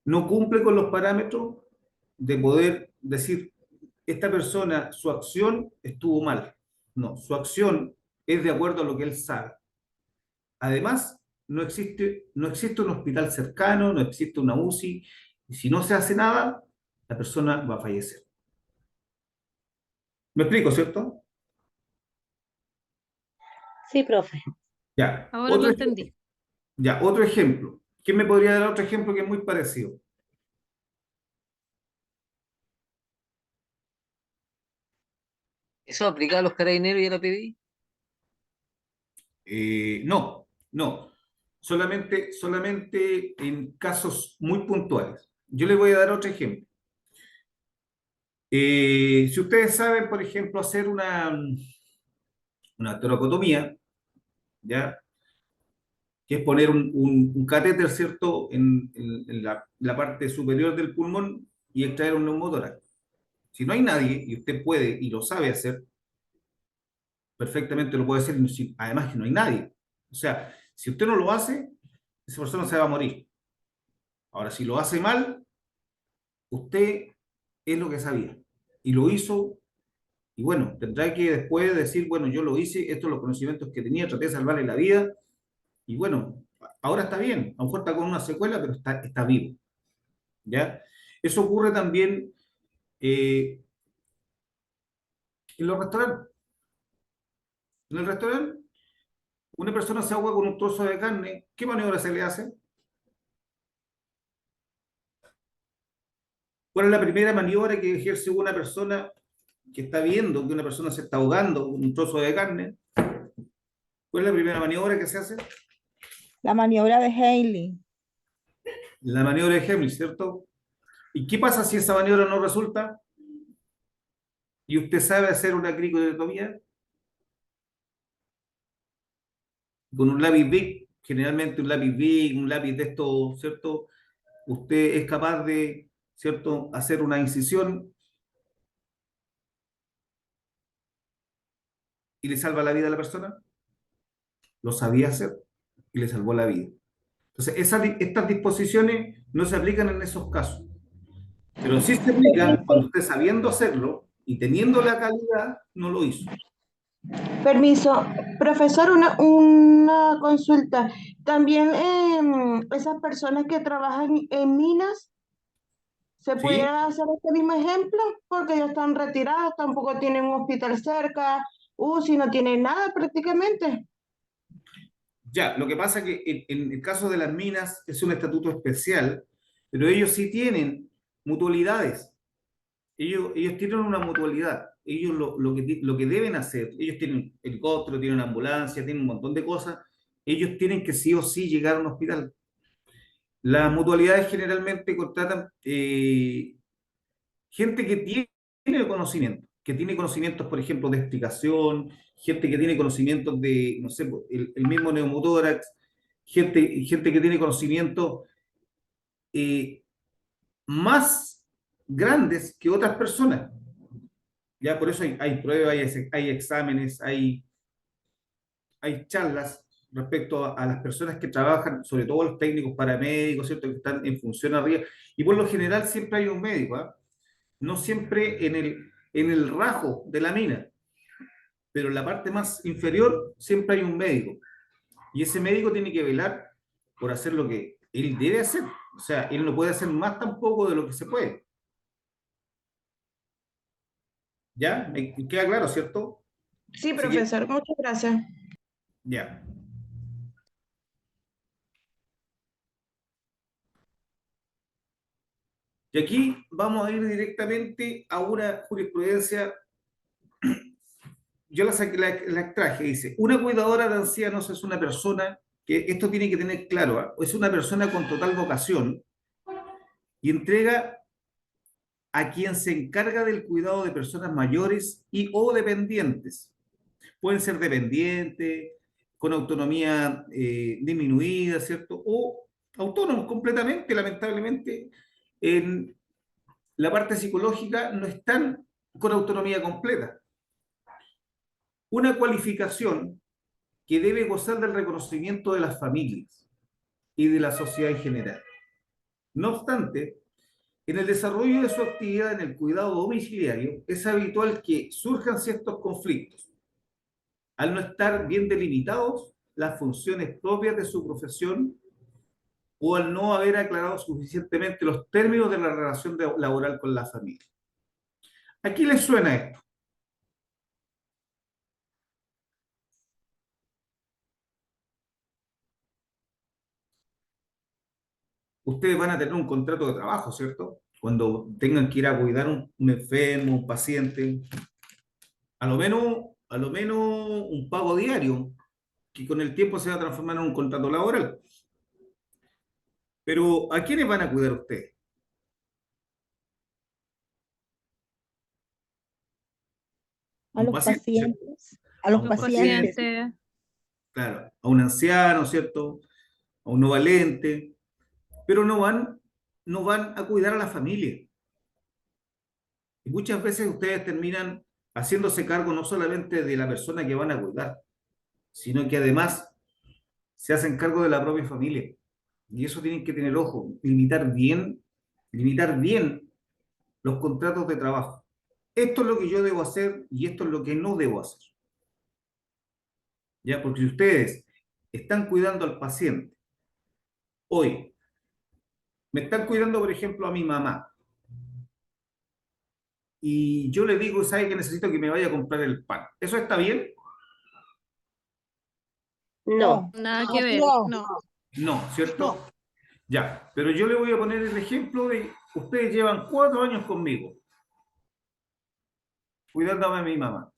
no cumple con los parámetros de poder decir, esta persona, su acción estuvo mal. No, su acción es de acuerdo a lo que él sabe. Además, no existe un hospital cercano, no existe una UCI, y si no se hace nada, la persona va a fallecer. ¿Me explico, cierto? Sí, profe. Ya, Ahora lo entendí. otro ejemplo. ¿Quién me podría dar otro ejemplo que es muy parecido? ¿Eso aplica a los carabineros y a la PDI? No, no. Solamente en casos muy puntuales. Yo le voy a dar otro ejemplo. Si ustedes saben, por ejemplo, hacer una toracotomía, ¿ya? Que es poner un catéter, ¿cierto?, en la parte superior del pulmón y extraer un neumotórax. Si no hay nadie, y usted puede y lo sabe hacer, perfectamente lo puede hacer, además que no hay nadie. O sea, si usted no lo hace, esa persona se va a morir. Ahora, si lo hace mal, usted es lo que sabía y lo hizo, y bueno, tendrá que después decir, bueno, yo lo hice, estos son los conocimientos que tenía, traté de salvarle la vida, y bueno, ahora está bien, a lo mejor está con una secuela, pero está vivo, ¿ya? Eso ocurre también en los restaurantes. En el restaurante, una persona se ahoga con un trozo de carne, ¿qué maniobra se le hace? ¿Cuál es la primera maniobra que ejerce una persona que está viendo que una persona se está ahogando con un trozo de carne? ¿Cuál es la primera maniobra que se hace? La maniobra de Haley. La maniobra de Heimlich, ¿cierto? ¿Y qué pasa si esa maniobra no resulta? ¿Y usted sabe hacer una cricotomía? Con un lápiz Bic, generalmente un lápiz Bic, un lápiz de estos, ¿cierto? Usted es capaz de, ¿cierto?, hacer una incisión y le salva la vida a la persona. Lo sabía hacer y le salvó la vida. Entonces, estas disposiciones no se aplican en esos casos, pero sí se aplican cuando usted sabiendo hacerlo y teniendo la calidad, no lo hizo. Permiso, profesor, una consulta. También esas personas que trabajan en minas, ¿se ¿Sí? pudiera hacer este mismo ejemplo? Porque ellos están retirados, tampoco tienen un hospital cerca, si no tienen nada prácticamente. Ya, lo que pasa es que en el caso de las minas es un estatuto especial, pero ellos sí tienen mutualidades. Ellos tienen una mutualidad. Ellos lo que deben hacer, ellos tienen helicóptero, tienen ambulancia, tienen un montón de cosas. Ellos tienen que sí o sí llegar a un hospital. Las mutualidades generalmente contratan gente que tiene conocimientos, por ejemplo, de explicación, gente que tiene conocimientos de, no sé, pues, el mismo neumotórax, gente que tiene conocimientos eh, más grandes que otras personas. Ya por eso hay pruebas, hay exámenes, hay charlas respecto a las personas que trabajan, sobre todo los técnicos paramédicos, ¿cierto?, que están en función arriba. Y por lo general siempre hay un médico, ¿ah? No siempre en el rajo de la mina, pero en la parte más inferior siempre hay un médico. Y ese médico tiene que velar por hacer lo que él debe hacer. O sea, él no puede hacer más tampoco de lo que se puede. ¿Ya? ¿Me queda claro, cierto? Sí, Así que, profesor, muchas gracias. ya. Y aquí vamos a ir directamente a una jurisprudencia. Yo la extraje, dice, una cuidadora de ancianos es una persona, que esto tiene que tener claro, ¿ah? Es una persona con total vocación y entrega a quien se encarga del cuidado de personas mayores y o dependientes. Pueden ser dependientes, con autonomía disminuida, ¿cierto? O autónomos completamente, lamentablemente, en la parte psicológica no están con autonomía completa. Una cualificación que debe gozar del reconocimiento de las familias y de la sociedad en general. No obstante, en el desarrollo de su actividad en el cuidado domiciliario es habitual que surjan ciertos conflictos, al no estar bien delimitados las funciones propias de su profesión o al no haber aclarado suficientemente los términos de la relación laboral con la familia. ¿A quién les suena esto? Ustedes van a tener un contrato de trabajo, ¿cierto? Cuando tengan que ir a cuidar un enfermo, un paciente, a lo menos un pago diario, que con el tiempo se va a transformar en un contrato laboral. Pero ¿a quiénes van a cuidar ustedes? A A un los paciente, ¿cierto? pacientes. A A los un Los paciente, pacientes. pacientes, claro, a un anciano, ¿cierto? A un no valente, pero no van a cuidar a la familia. Y muchas veces ustedes terminan haciéndose cargo no solamente de la persona que van a cuidar, sino que además se hacen cargo de la propia familia. Y eso tienen que tener ojo, limitar bien los contratos de trabajo. Esto es lo que yo debo hacer y esto es lo que no debo hacer. ¿Ya? Porque si ustedes están cuidando al paciente, hoy, me están cuidando, por ejemplo, a mi mamá, y yo le digo, ¿sabe que necesito que me vaya a comprar el pan? ¿Eso está bien? No, nada que ver. No. No, No, ¿cierto? Ya, pero yo le voy a poner el ejemplo de, ustedes llevan 4 años conmigo, cuidándome a mi mamá.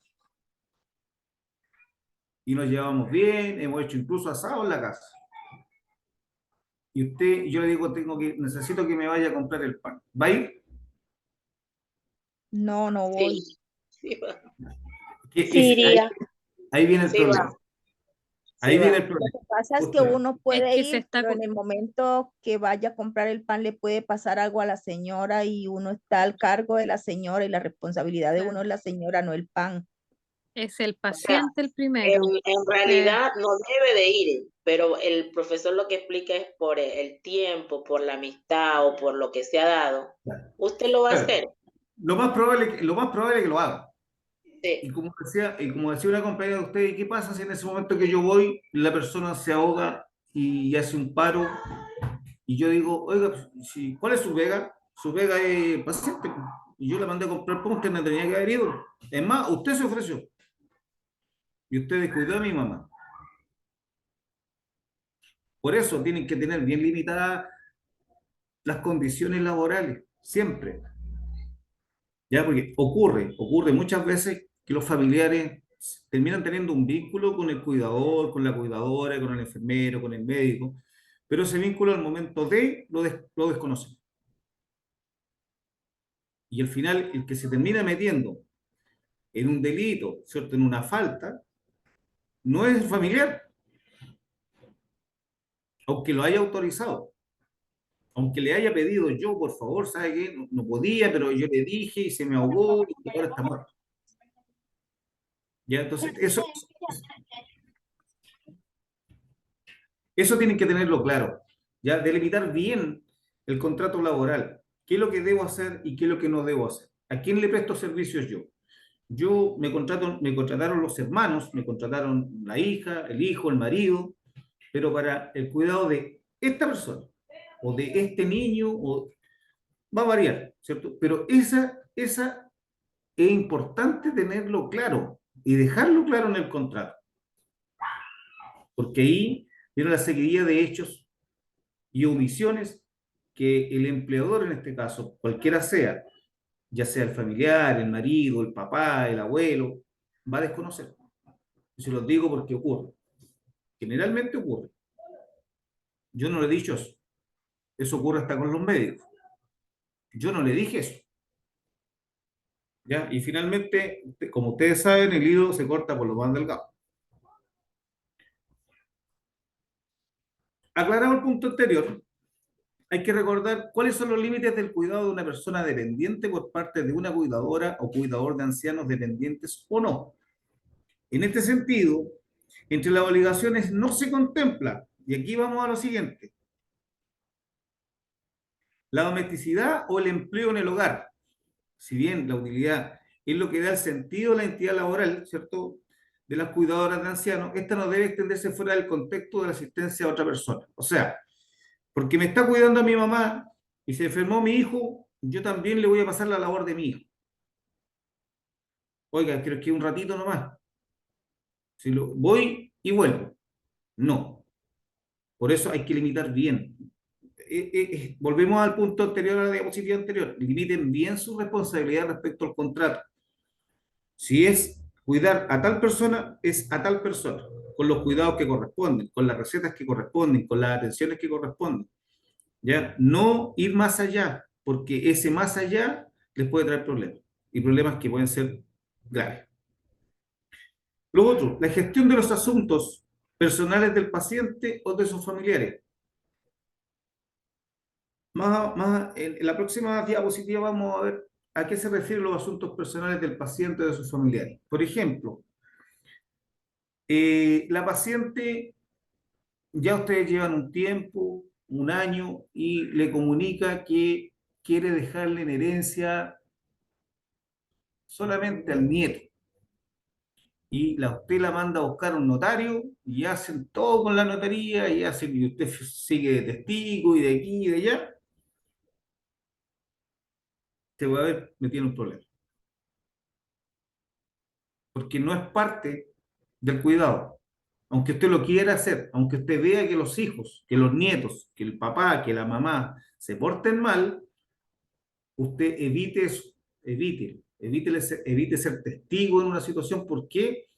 Y nos llevamos bien, hemos hecho incluso asado en la casa. Y usted, yo le digo, necesito que me vaya a comprar el pan. ¿Va a ir? No, no voy. Sí, sí va. Ahí, Sí iría, ahí viene el sí va, problema. sí Ahí viene va. el Lo problema. que pasa es que Usted, uno puede que se ir, está pero en el momento que vaya a comprar el pan le puede pasar algo a la señora y uno está al cargo de la señora y la responsabilidad de uno es la señora, no el pan. Es el O sea, paciente el primero. en realidad no debe de ir, pero el profesor lo que explica es por el tiempo, por la amistad o por lo que se ha dado. Usted lo va a claro, hacer. lo más probable es que lo haga. Sí, Y como decía una compañera de ustedes, ¿qué pasa si en ese momento que yo voy, la persona se ahoga y hace un paro? Y yo digo, oiga, ¿cuál es su pega? Su pega es paciente. Y yo la mandé a comprar pan, usted no tenía que haber ido. Es más, usted se ofreció. Y usted descuidó a mi mamá. Por eso tienen que tener bien limitadas las condiciones laborales, siempre. ¿Ya? Porque ocurre muchas veces que los familiares terminan teniendo un vínculo con el cuidador, con la cuidadora, con el enfermero, con el médico, pero ese vínculo al momento de lo desconocen. Y al final, el que se termina metiendo en un delito, ¿cierto? En una falta, no es el familiar, aunque lo haya autorizado, aunque le haya pedido yo, por favor, ¿sabe qué? No, no podía, pero yo le dije y se me ahogó y ahora está muerto. ¿Ya? Entonces, eso tienen que tenerlo claro, ¿ya? Delimitar bien el contrato laboral, qué es lo que debo hacer y qué es lo que no debo hacer. ¿A quién le presto servicios yo? Me contrataron los hermanos, me contrataron la hija, el hijo, el marido, pero para el cuidado de esta persona o de este niño, va a variar, ¿cierto? Pero esa es importante tenerlo claro y dejarlo claro en el contrato, porque ahí viene la seguidilla de hechos y omisiones que el empleador, en este caso, cualquiera sea, ya sea el familiar, el marido, el papá, el abuelo, va a desconocer. Y se los digo porque ocurre. Generalmente ocurre. Yo no le he dicho eso. Eso ocurre hasta con los médicos. Yo no le dije eso. ¿Ya? Y finalmente, como ustedes saben, el hilo se corta por lo más delgado. Aclarado el punto anterior, hay que recordar cuáles son los límites del cuidado de una persona dependiente por parte de una cuidadora o cuidador de ancianos dependientes o no. En este sentido, entre las obligaciones no se contempla, y aquí vamos a lo siguiente, la domesticidad o el empleo en el hogar. Si bien la utilidad es lo que da el sentido a la entidad laboral, ¿cierto?, de las cuidadoras de ancianos, esta no debe extenderse fuera del contexto de la asistencia a otra persona. O sea, porque me está cuidando a mi mamá y se enfermó mi hijo, yo también le voy a pasar la labor de mi hijo. Oiga, quiero que un ratito nomás. Si voy y vuelvo. No. Por eso hay que limitar bien. Volvemos al punto anterior, a la diapositiva anterior. Limiten bien su responsabilidad respecto al contrato. Si es cuidar a tal persona, es a tal persona, con los cuidados que corresponden, con las recetas que corresponden, con las atenciones que corresponden. ¿Ya? No ir más allá, porque ese más allá les puede traer problemas, y problemas que pueden ser graves. Lo otro, la gestión de los asuntos personales del paciente o de sus familiares. En la próxima diapositiva vamos a ver a qué se refieren los asuntos personales del paciente o de sus familiares. Por ejemplo, la paciente, ya ustedes llevan un tiempo, un año, y le comunica que quiere dejarle en herencia solamente al nieto. Y usted la manda a buscar a un notario y hacen todo con la notaría y hacen y usted sigue de testigo y de aquí y de allá, se va a ver metido en un problema. Porque no es parte del cuidado. aunque usted lo quiera hacer, aunque usted vea que los hijos, que los nietos, que el papá, que la mamá se porten mal, usted evite eso, evite ser testigo en una situación. ¿Por qué?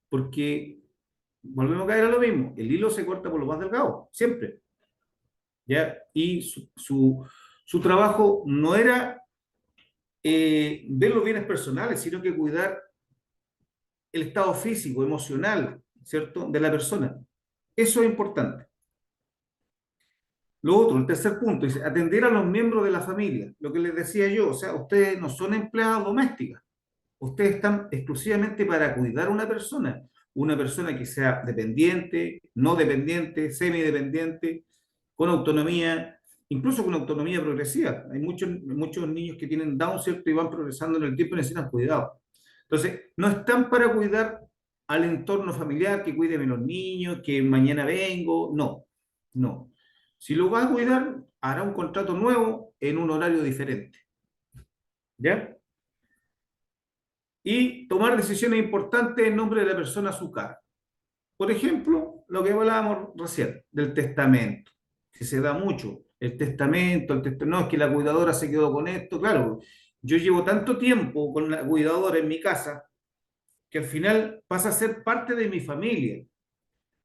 Porque volvemos a caer a lo mismo, el hilo se corta por lo más delgado, siempre. ¿Ya? Y su trabajo no era ver los bienes personales, sino que cuidar el estado físico, emocional, ¿cierto?, de la persona. Eso es importante. Lo otro, el tercer punto, dice atender a los miembros de la familia. Lo que les decía yo, o sea, ustedes no son empleadas domésticas. Ustedes están exclusivamente para cuidar a una persona que sea dependiente, no dependiente, semidependiente, con autonomía, incluso con autonomía progresiva. Hay muchos niños que tienen Down, ¿cierto?, y van progresando en el tiempo y necesitan cuidado. Entonces, no están para cuidar al entorno familiar, que cuiden a los niños, que mañana vengo, no, no. Si lo va a cuidar, hará un contrato nuevo en un horario diferente. ¿Ya? Y tomar decisiones importantes en nombre de la persona a su cargo. Por ejemplo, lo que hablábamos recién, del testamento. Si se da mucho, el testamento, no, es que la cuidadora se quedó con esto. Claro, yo llevo tanto tiempo con la cuidadora en mi casa que al final pasa a ser parte de mi familia,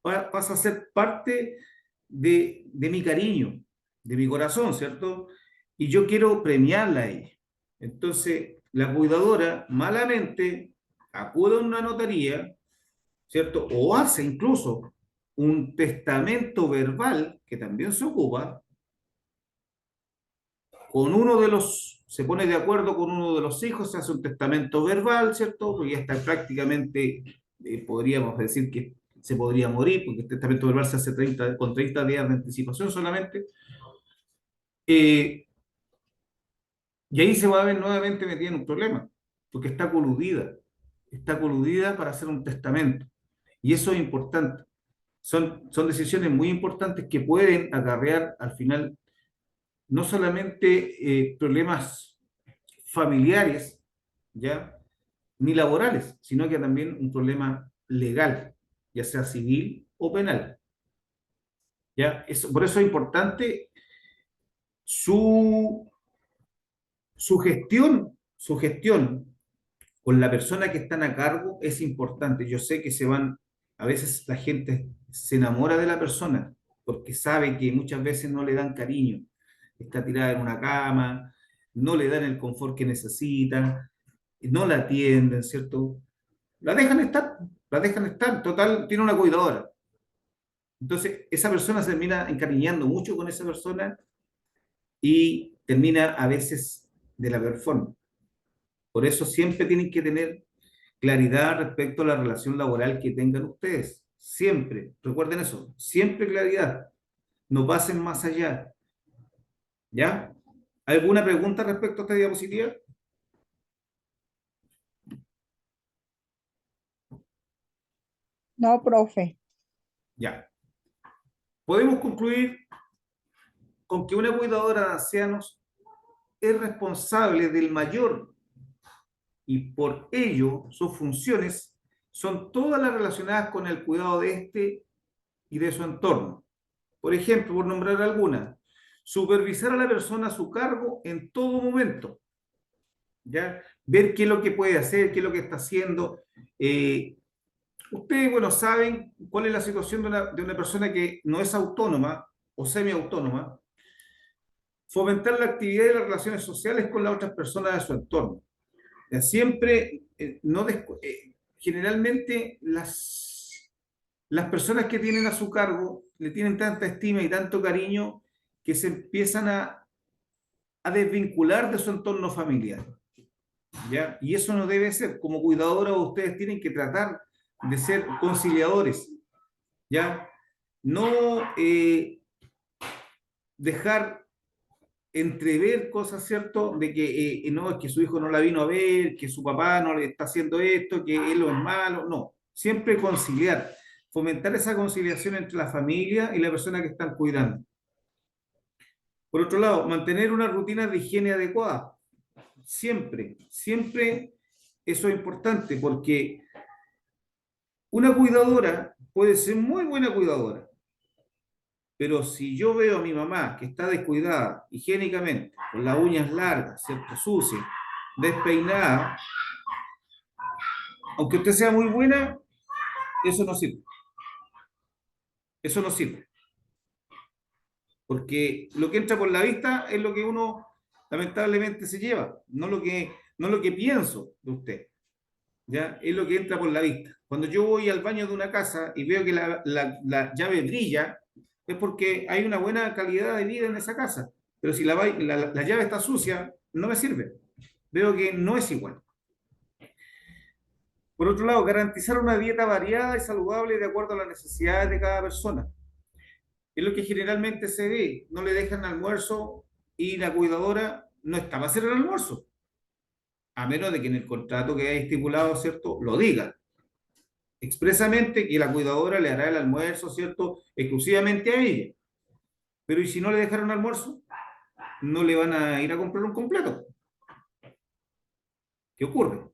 pasa a ser parte de mi cariño, de mi corazón, ¿cierto? Y yo quiero premiarla a ella. Entonces, la cuidadora malamente acude a una notaría, ¿cierto? O hace incluso un testamento verbal, que también se ocupa, con uno de los, se pone de acuerdo con uno de los hijos, se hace un testamento verbal, ¿cierto? Porque ya está prácticamente, podríamos decir que se podría morir, porque el testamento verbal se hace con 30 días de anticipación solamente. Y ahí se va a ver nuevamente metida en un problema, porque está coludida para hacer un testamento. Y eso es importante. Son decisiones muy importantes que pueden acarrear al final no solamente problemas familiares, ¿ya?, ni laborales, sino que también un problema legal, ya sea civil o penal. ¿Ya? Por eso es importante su gestión con la persona que están a cargo es importante. Yo sé que a veces la gente se enamora de la persona porque sabe que muchas veces no le dan cariño. Está tirada en una cama, no le dan el confort que necesita, no la atienden, ¿cierto? La dejan estar, total, tiene una cuidadora. Entonces, esa persona se termina encariñando mucho con esa persona y termina a veces de la peor forma. Por eso siempre tienen que tener claridad respecto a la relación laboral que tengan ustedes. Siempre, recuerden eso, siempre claridad. No pasen más allá. ¿Ya? ¿Alguna pregunta respecto a esta diapositiva? No, profe. Ya. Podemos concluir con que una cuidadora de ancianos es responsable del mayor y por ello sus funciones son todas las relacionadas con el cuidado de este y de su entorno. Por ejemplo, por nombrar algunas, supervisar a la persona a su cargo en todo momento, ¿ya? Ver qué es lo que puede hacer, qué es lo que está haciendo. Ustedes, bueno, saben cuál es la situación de una persona que no es autónoma o semiautónoma. Fomentar la actividad y las relaciones sociales con las otras personas de su entorno. Siempre, generalmente las personas que tienen a su cargo le tienen tanta estima y tanto cariño que se empiezan a desvincular de su entorno familiar. ¿Ya? Y eso no debe ser. Como cuidadora, ustedes tienen que tratar de ser conciliadores, ¿ya? No dejar entrever cosas, ¿cierto? De que no, es que su hijo no la vino a ver, que su papá no le está haciendo esto, que él lo es malo. No, siempre conciliar, fomentar esa conciliación entre la familia y la persona que están cuidando. Por otro lado, mantener una rutina de higiene adecuada. Siempre, siempre eso es importante porque una cuidadora puede ser muy buena cuidadora, pero si yo veo a mi mamá que está descuidada higiénicamente, con las uñas largas, ¿cierto? Sucia, despeinada, aunque usted sea muy buena, eso no sirve. Eso no sirve. Porque lo que entra por la vista es lo que uno lamentablemente se lleva, no lo que pienso de usted. ¿Ya? Es lo que entra por la vista. Cuando yo voy al baño de una casa y veo que la llave brilla, es porque hay una buena calidad de vida en esa casa. Pero si la llave está sucia, no me sirve. Veo que no es igual. Por otro lado, garantizar una dieta variada y saludable de acuerdo a las necesidades de cada persona. Es lo que generalmente se ve. No le dejan almuerzo y la cuidadora no está para hacer el almuerzo. A menos de que en el contrato que hay estipulado, ¿cierto?, lo diga expresamente que la cuidadora le hará el almuerzo, ¿cierto?, exclusivamente a ella. Pero ¿y si no le dejaron almuerzo? No le van a ir a comprar un completo. ¿Qué ocurre?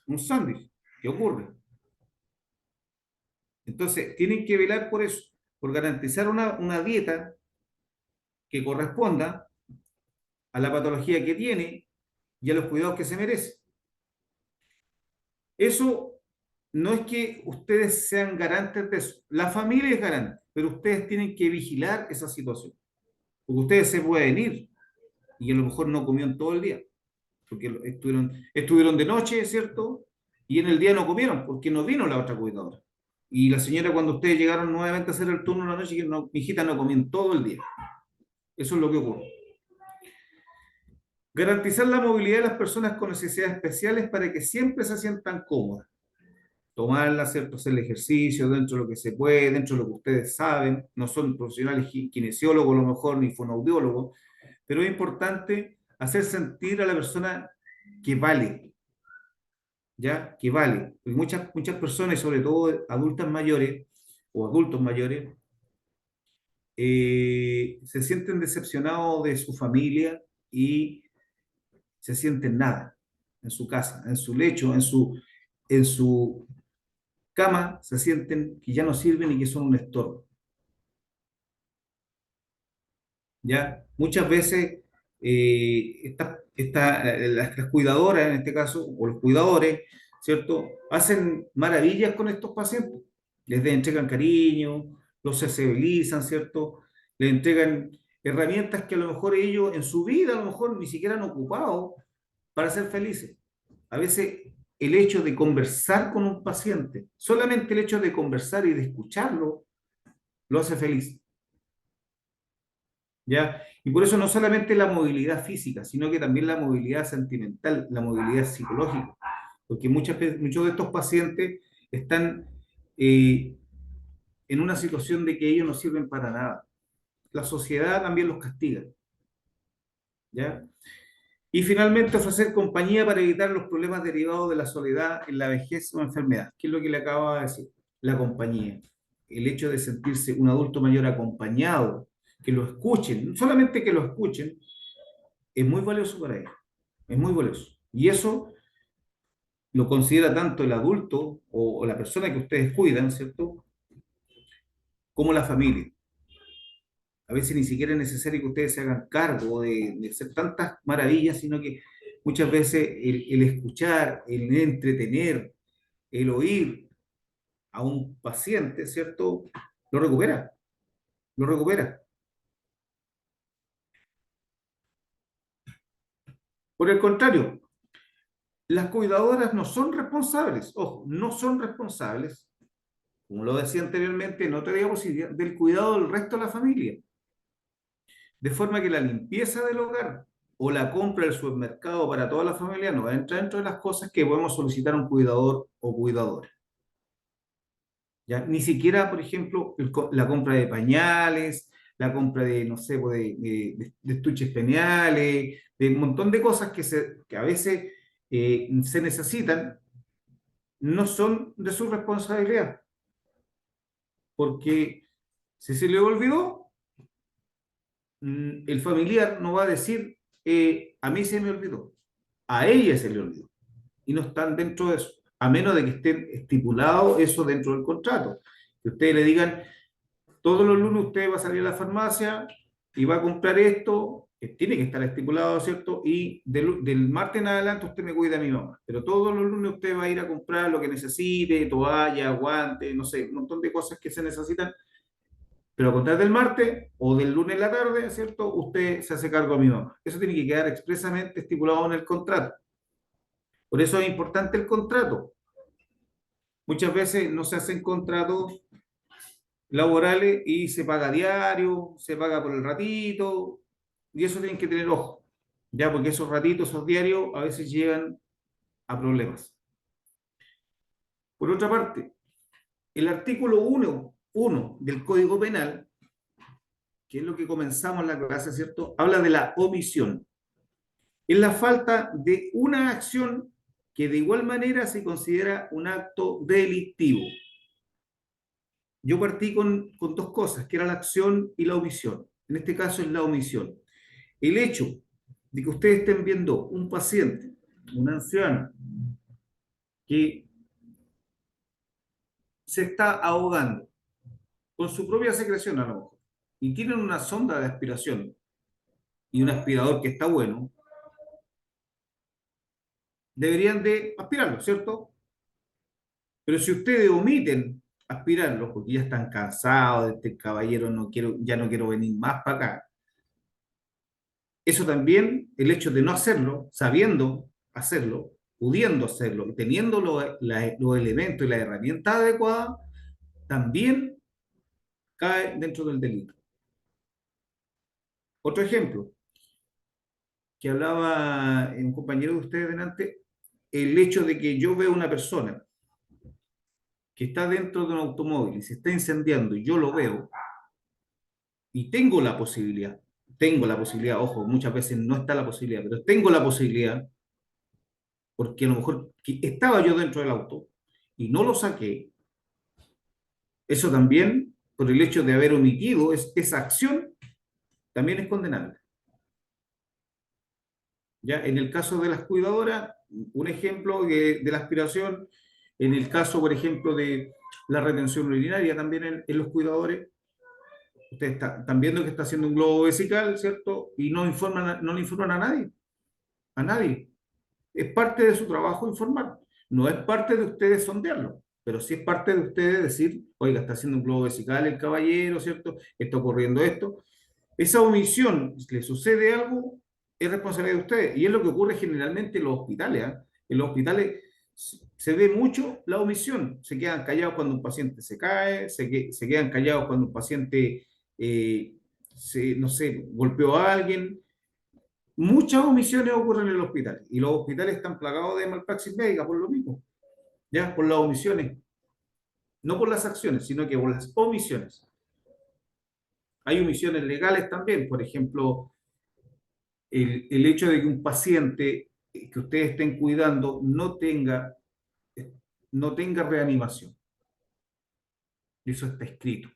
Un sándwich. ¿Qué ocurre? Entonces, tienen que velar por eso, por garantizar una dieta que corresponda a la patología que tiene y a los cuidados que se merece. Eso no es que ustedes sean garantes de eso. La familia es garante, pero ustedes tienen que vigilar esa situación. Porque ustedes se pueden ir y a lo mejor no comieron todo el día, porque estuvieron de noche, ¿cierto? Y en el día no comieron, porque no vino la otra cuidadora. Y la señora, cuando ustedes llegaron nuevamente a hacer el turno en la noche, que no, mi hijita no comió todo el día. Eso es lo que ocurre. Garantizar la movilidad de las personas con necesidades especiales para que siempre se sientan cómodas. Tomarla, ¿cierto? Hacer el ejercicio dentro de lo que se puede, dentro de lo que ustedes saben. No son profesionales kinesiólogos, a lo mejor, ni fonoaudiólogos, pero es importante hacer sentir a la persona que vale, ¿ya? Que vale. Porque muchas personas, sobre todo adultas mayores o adultos mayores, se sienten decepcionados de su familia y se sienten nada en su casa, en su lecho, en su cama, se sienten que ya no sirven y que son un estorbo. ¿Ya? Muchas veces las cuidadoras, en este caso, o los cuidadores, ¿cierto?, hacen maravillas con estos pacientes. Les entregan cariño, los sensibilizan, ¿cierto? Les entregan herramientas que a lo mejor ellos en su vida a lo mejor ni siquiera han ocupado para ser felices. A veces el hecho de conversar con un paciente, solamente el hecho de conversar y de escucharlo, lo hace feliz. ¿Ya? Y por eso no solamente la movilidad física, sino que también la movilidad sentimental, la movilidad psicológica. Porque muchos de estos pacientes están en una situación de que ellos no sirven para nada. La sociedad también los castiga. ¿Ya? Y finalmente ofrecer compañía para evitar los problemas derivados de la soledad en la vejez o enfermedad. ¿Qué es lo que le acababa de decir? La compañía. El hecho de sentirse un adulto mayor acompañado, que lo escuchen, no solamente que lo escuchen, es muy valioso para ellos. Es muy valioso. Y eso lo considera tanto el adulto o la persona que ustedes cuidan, ¿cierto?, como la familia. A veces ni siquiera es necesario que ustedes se hagan cargo de hacer tantas maravillas, sino que muchas veces el escuchar, el entretener, el oír a un paciente, ¿cierto?, lo recupera, lo recupera. Por el contrario, las cuidadoras no son responsables, ojo, no son responsables, como lo decía anteriormente, no te posibilidad del cuidado del resto de la familia. De forma que la limpieza del hogar o la compra del supermercado para toda la familia no entra dentro de las cosas que podemos solicitar a un cuidador o cuidadora. ¿Ya? Ni siquiera, por ejemplo, la compra de pañales, la compra de, no sé, de estuches peniales, de un montón de cosas que a veces se necesitan, no son de su responsabilidad. Porque si se le olvidó, el familiar no va a decir, a mí se me olvidó, a ella se le olvidó. Y no están dentro de eso, a menos de que esté estipulado eso dentro del contrato. Que ustedes le digan, todos los lunes usted va a salir a la farmacia y va a comprar esto, que tiene que estar estipulado, ¿cierto? Y del martes en adelante usted me cuida a mi mamá. Pero todos los lunes usted va a ir a comprar lo que necesite, toalla, guantes, no sé, un montón de cosas que se necesitan. Pero a contar del martes o del lunes en la tarde, ¿cierto? Usted se hace cargo a mi mamá. Eso tiene que quedar expresamente estipulado en el contrato. Por eso es importante el contrato. Muchas veces no se hacen contratos laborales y se paga diario, se paga por el ratito, y eso tienen que tener ojo, ya, porque esos ratitos, esos diarios, a veces llegan a problemas. Por otra parte, el artículo 1 del Código Penal, que es lo que comenzamos la clase, ¿cierto?, habla de la omisión. Es la falta de una acción que de igual manera se considera un acto delictivo. Yo partí con dos cosas, que era la acción y la omisión. En este caso es la omisión. El hecho de que ustedes estén viendo un paciente, un anciano, que se está ahogando con su propia secreción a lo mejor, y tienen una sonda de aspiración y un aspirador que está bueno, deberían de aspirarlo, ¿cierto? Pero si ustedes omiten aspirarlo porque ya están cansados de este caballero, ya no quiero venir más para acá, eso también, el hecho de no hacerlo, sabiendo hacerlo, pudiendo hacerlo y teniendo los elementos y las herramientas adecuadas, también cae dentro del delito. Otro ejemplo, que hablaba un compañero de ustedes delante, el hecho de que yo veo una persona que está dentro de un automóvil y se está incendiando y yo lo veo y tengo la posibilidad, ojo, muchas veces no está la posibilidad, pero tengo la posibilidad, porque a lo mejor estaba yo dentro del auto y no lo saqué, eso también, por el hecho de haber omitido esa acción, también es condenable. Ya, en el caso de las cuidadoras, un ejemplo de la aspiración, en el caso, por ejemplo, de la retención urinaria, también en los cuidadores, ustedes están viendo que está haciendo un globo vesical, ¿cierto? Y no le informan a nadie, a nadie. Es parte de su trabajo informar. No es parte de ustedes sondearlo, pero sí es parte de ustedes decir, oiga, está haciendo un globo vesical el caballero, ¿cierto? Está ocurriendo esto. Esa omisión, si le sucede algo, es responsabilidad de ustedes. Y es lo que ocurre generalmente en los hospitales. ¿Eh? En los hospitales se ve mucho la omisión. Se quedan callados cuando un paciente se cae, se quedan callados cuando un paciente, no sé, golpeó a alguien. Muchas omisiones ocurren en el hospital. Y los hospitales están plagados de malpraxis médica por lo mismo. ¿Ya? Por las omisiones. No por las acciones, sino que por las omisiones. Hay omisiones legales también. Por ejemplo, el hecho de que un paciente que ustedes estén cuidando no tenga reanimación. Eso está escrito.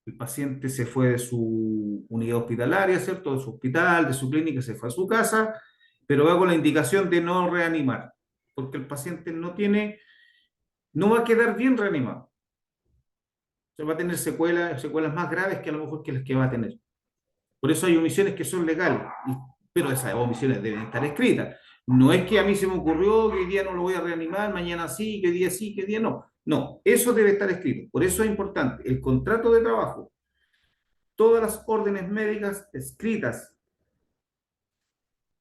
El paciente se fue de su unidad hospitalaria, ¿cierto? De su hospital, de su clínica, se fue a su casa, pero va con la indicación de no reanimar, porque el paciente no va a quedar bien reanimado. Se va a tener secuelas más graves que a lo mejor que las que va a tener. Por eso hay omisiones que son legales, pero esas omisiones deben estar escritas. No es que a mí se me ocurrió que hoy día no lo voy a reanimar, mañana sí, que día no. No, eso debe estar escrito. Por eso es importante el contrato de trabajo, todas las órdenes médicas escritas,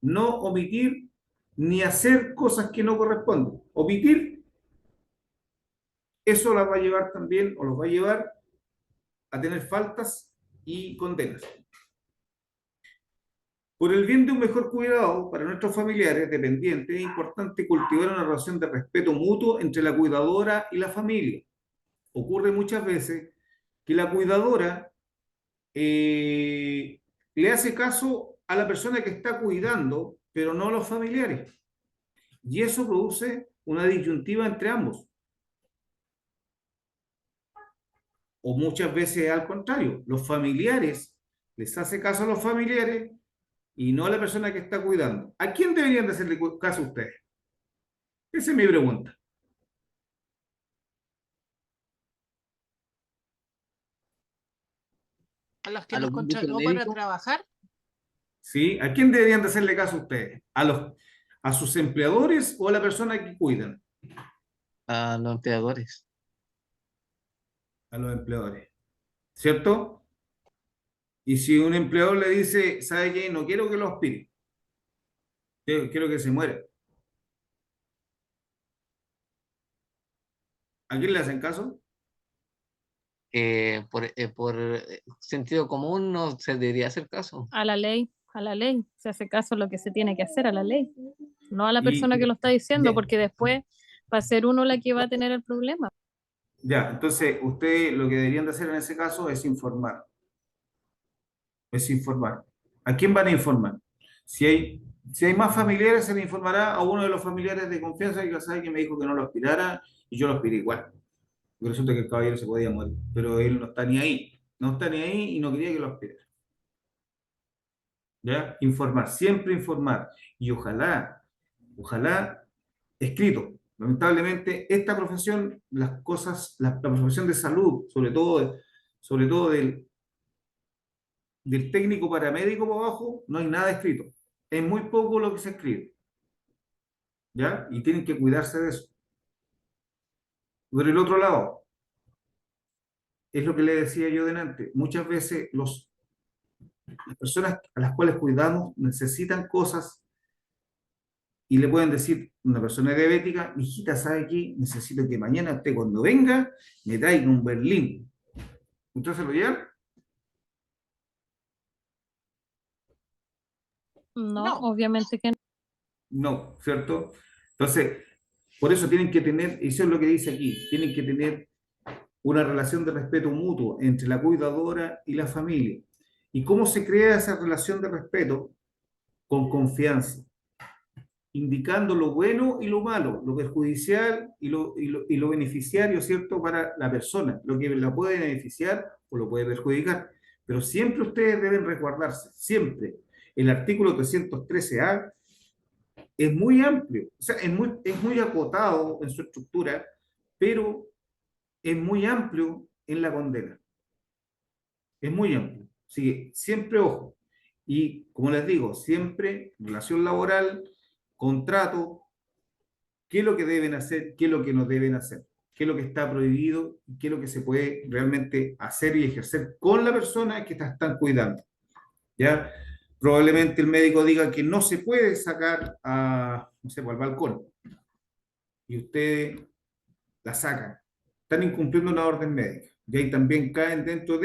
no omitir ni hacer cosas que no corresponden. Omitir, eso las va a llevar también, o los va a llevar a tener faltas y condenas. Por el bien de un mejor cuidado para nuestros familiares dependientes, es importante cultivar una relación de respeto mutuo entre la cuidadora y la familia. Ocurre muchas veces que la cuidadora le hace caso a la persona que está cuidando, pero no a los familiares. Y eso produce una disyuntiva entre ambos. O muchas veces al contrario, los familiares les hace caso a los familiares y no a la persona que está cuidando. ¿A quién deberían de hacerle caso a ustedes? Esa es mi pregunta. A los que a los nos ámbitos contrató para médicos, trabajar. ¿Sí? ¿A quién deberían de hacerle caso ustedes? ¿A sus empleadores o a la persona que cuidan? a los empleadores. A los empleadores, ¿cierto? Y si un empleador le dice, ¿sabe qué? No quiero que lo aspire, quiero que se muera. ¿A quién le hacen caso? Por sentido común no se debería hacer caso. A la ley, a la ley. Se hace caso a lo que se tiene que hacer, a la ley. No a la persona que Y lo está diciendo, ya, porque después va a ser uno la que va a tener el problema. ya, entonces ustedes lo que deberían de hacer en ese caso es informar. Es informar. ¿A quién van a informar? Si hay más familiares, se le informará a uno de los familiares de confianza que sabe que me dijo que no lo aspirara y yo lo aspiré igual. Porque resulta que el caballero se podía morir, pero él no está ni ahí. No está ni ahí y no quería que lo aspirara. ¿Ya? Informar, siempre informar. Y ojalá escrito. Lamentablemente, esta profesión, las cosas, la profesión de salud, sobre todo del técnico paramédico para abajo, no hay nada escrito. Es muy poco lo que se escribe. ¿Ya? Y tienen que cuidarse de eso. Por el otro lado, es lo que le decía yo delante, muchas veces las personas a las cuales cuidamos necesitan cosas y le pueden decir a una persona diabética, hijita, ¿sabe qué? Necesito que mañana usted cuando venga me traiga un berlín. ¿Usted se lo lleva? No, No. obviamente que no. No, ¿cierto? Entonces, por eso tienen que tener, eso es lo que dice aquí, tienen que tener una relación de respeto mutuo entre la cuidadora y la familia. ¿Y cómo se crea esa relación de respeto? Con confianza, indicando lo bueno y lo malo, lo perjudicial y lo beneficiario, ¿cierto? Para la persona, lo que la puede beneficiar o lo puede perjudicar. Pero siempre ustedes deben resguardarse, siempre. El artículo 313A es muy amplio, o sea, es muy acotado en su estructura, pero es muy amplio en la condena. Es muy amplio. Así que siempre ojo. Y como les digo, siempre relación laboral, contrato, qué es lo que deben hacer, qué es lo que no deben hacer, qué es lo que está prohibido y qué es lo que se puede realmente hacer y ejercer con la persona que están cuidando. ¿Ya? Probablemente el médico diga que no se puede sacar no sé, al balcón y ustedes la sacan. Están incumpliendo una orden médica. Y ahí también caen dentro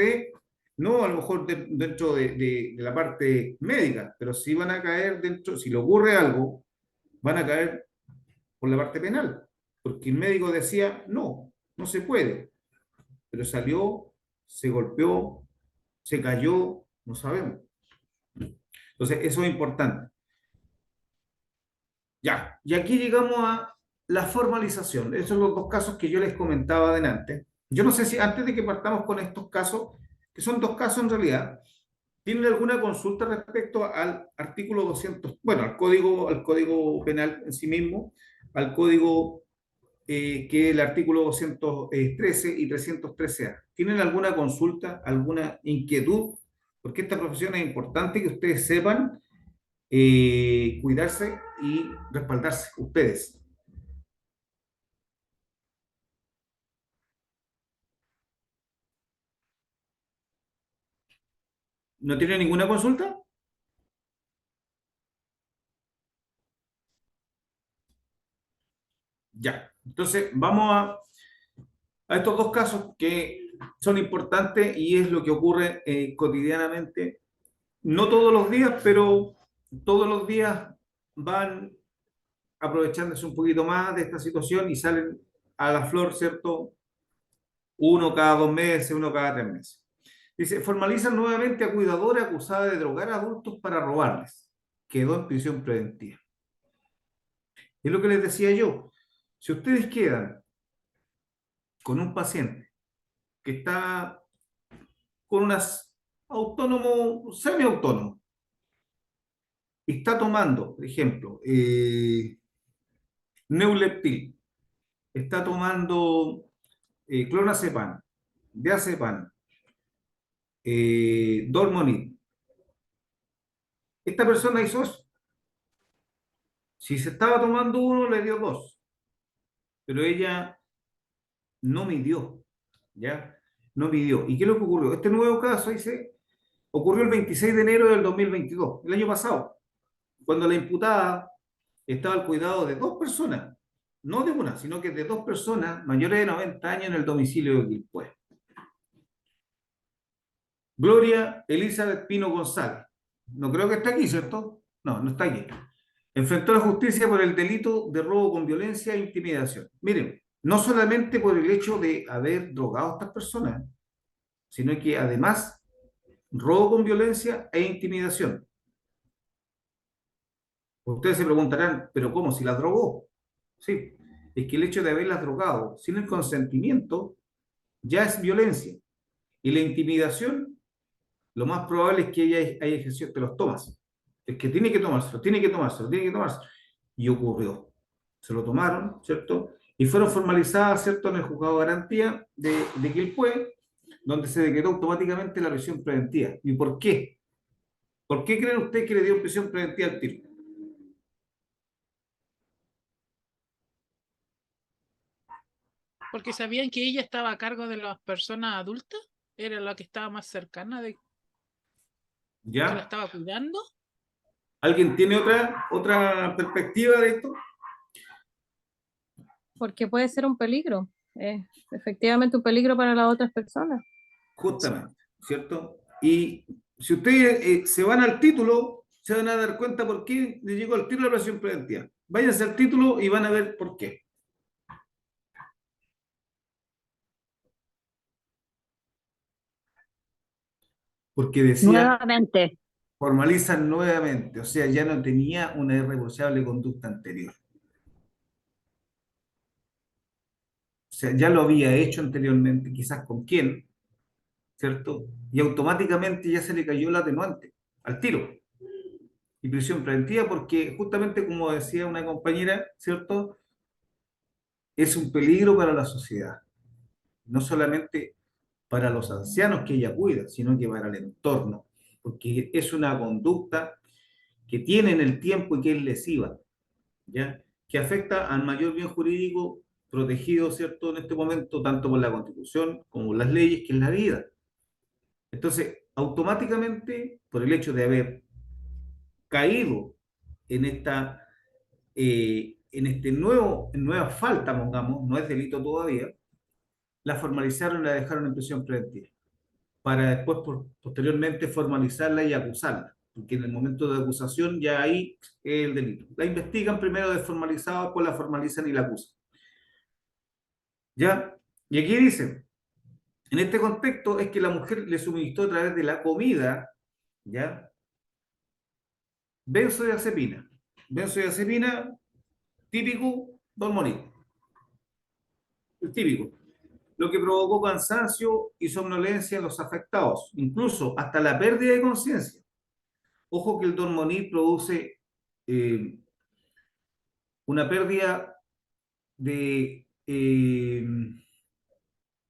no a lo mejor dentro de la parte médica, pero sí van a caer dentro, si le ocurre algo, van a caer por la parte penal, porque el médico decía, no, no se puede, pero salió, se golpeó, se cayó, no sabemos. Entonces, eso es importante. Ya, y aquí llegamos a la formalización. Esos son los dos casos que yo les comentaba adelante. Yo no sé si antes de que partamos con estos casos, que son dos casos en realidad, ¿tienen alguna consulta respecto al artículo 200, bueno, al código penal en sí mismo, al código que es el artículo 213 y 313A? ¿Tienen alguna consulta, alguna inquietud? Porque esta profesión es importante que ustedes sepan cuidarse y respaldarse, ustedes. ¿No tienen ninguna consulta? Ya, entonces vamos a estos dos casos que son importantes y es lo que ocurre cotidianamente, no todos los días, pero todos los días van aprovechándose un poquito más de esta situación y salen a la flor, ¿cierto? Uno cada 2 meses, uno cada 3 meses. Dice, formalizan nuevamente a cuidadora acusada de drogar a adultos para robarles. Quedó en prisión preventiva. Es lo que les decía yo. Si ustedes quedan con un paciente que está con unas autónomo, semiautónomo, y está tomando, por ejemplo, Neuleptil, está tomando clonazepam, diazepam, Dormonit. Esta persona hizo eso. Si se estaba tomando uno, le dio dos. Pero ella no midió, ¿ya? No midió. ¿Y qué es lo que ocurrió? Este nuevo caso, dice, ocurrió el 26 de enero del 2022, el año pasado, cuando la imputada estaba al cuidado de dos personas, no de una, sino que de dos personas mayores de 90 años en el domicilio de Quilpué. Gloria Elizabeth Pino González. No creo que esté aquí, ¿cierto? No, no está aquí. Enfrentó a la justicia por el delito de robo con violencia e intimidación. Miren, no solamente por el hecho de haber drogado a estas personas, sino que además robo con violencia e intimidación. Ustedes se preguntarán, ¿pero cómo? ¿Si las drogó? Sí, es que el hecho de haberlas drogado sin el consentimiento ya es violencia. Y la intimidación, lo más probable es que ella haya ejercido, te los tomas. Es que tiene que tomárselo, tiene que tomárselo, tiene que tomárselo. Y ocurrió. Se lo tomaron, ¿cierto? Y fueron formalizadas, ¿cierto?, en el juzgado de garantía de Quilpué, donde se decretó automáticamente la prisión preventiva. ¿Y por qué? ¿Por qué creen ustedes que le dio prisión preventiva al tiro? Porque sabían que ella estaba a cargo de las personas adultas, era la que estaba más cercana de que la ¿Ya? estaba cuidando. ¿Alguien tiene otra perspectiva de esto? Porque puede ser un peligro, efectivamente un peligro para las otras personas. Justamente, ¿cierto? Y si ustedes se van al título, se van a dar cuenta por qué le llegó al título de la prisión preventiva. Váyanse al título y van a ver por qué. Porque decía, Nuevamente. formalizan nuevamente, o sea, ya no tenía una irreprochable conducta anterior. O sea, ya lo había hecho anteriormente, quizás con quién, ¿cierto? Y automáticamente ya se le cayó el atenuante, al tiro. Y prisión preventiva porque justamente como decía una compañera, ¿cierto? Es un peligro para la sociedad. No solamente para los ancianos que ella cuida, sino que para el entorno. Porque es una conducta que tiene en el tiempo y que es lesiva, ¿ya? Que afecta al mayor bien jurídico protegido, ¿cierto? En este momento, tanto por la Constitución como por las leyes, que es la vida. Entonces, automáticamente, por el hecho de haber caído en nueva falta, pongamos, no es delito todavía, la formalizaron y la dejaron en prisión preventiva, para después, posteriormente, formalizarla y acusarla, porque en el momento de acusación ya ahí es el delito. La investigan primero desformalizada, después la formalizan y la acusan. ¿Ya? Y aquí dicen, en este contexto es que la mujer le suministró a través de la comida, ¿ya?, benzodiazepina. Benzodiazepina, típico, Dormonit. El típico. Lo que provocó cansancio y somnolencia en los afectados, incluso hasta la pérdida de conciencia. Ojo que el Dormonit produce una pérdida del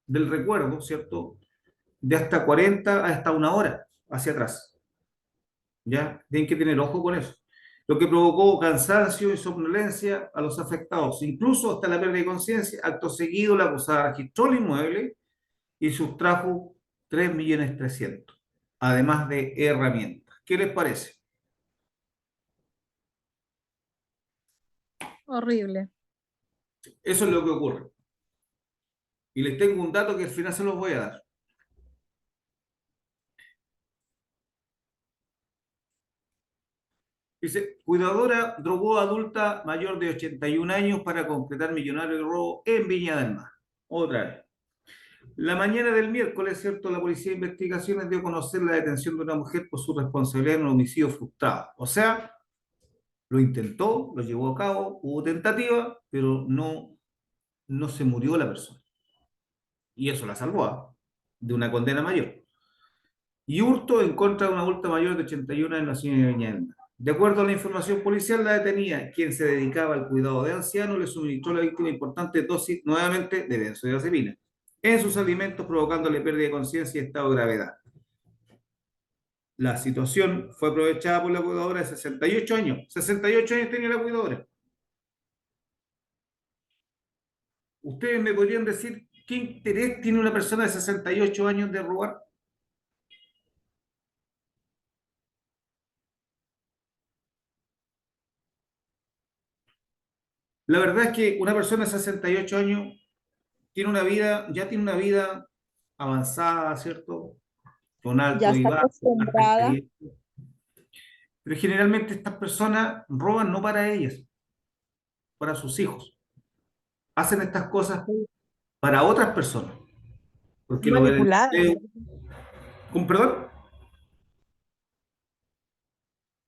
recuerdo, ¿cierto? De hasta 40 a hasta una hora hacia atrás. ¿Ya? Tienen que tener ojo con eso. Lo que provocó cansancio y somnolencia a los afectados, incluso hasta la pérdida de conciencia. Acto seguido, la acusada registró el inmueble y sustrajo 3.300.000, además de herramientas. ¿Qué les parece? Horrible. Eso es lo que ocurre. Y les tengo un dato que al final se los voy a dar. Dice, cuidadora drogó a adulta mayor de 81 años para completar millonario robo en Viña del Mar. Otra vez. La mañana del miércoles, ¿cierto?, la Policía de Investigaciones dio a conocer la detención de una mujer por su responsabilidad en un homicidio frustrado. O sea, lo intentó, lo llevó a cabo, hubo tentativa, pero no se murió la persona. Y eso la salvó de una condena mayor. Y hurto en contra de una adulta mayor de 81 años nacida en Viña del Mar. De acuerdo a la información policial, la detenida, quien se dedicaba al cuidado de ancianos, le suministró a la víctima importantes dosis nuevamente de benzodiazepina en sus alimentos, provocándole pérdida de conciencia y estado de gravedad. la situación fue aprovechada por la cuidadora de 68 años. 68 años tenía la cuidadora. ¿Ustedes me podrían decir qué interés tiene una persona de 68 años de robar? La verdad es que una persona de 68 años tiene una vida, ya tiene una vida avanzada, ¿cierto? Con Ya alto y está bajo, harta acostumbrada. experiencia. Pero generalmente estas personas roban no para ellas, para sus hijos. Hacen estas cosas para otras personas. Porque lo ven en el Manipulada. video. ¿Con perdón?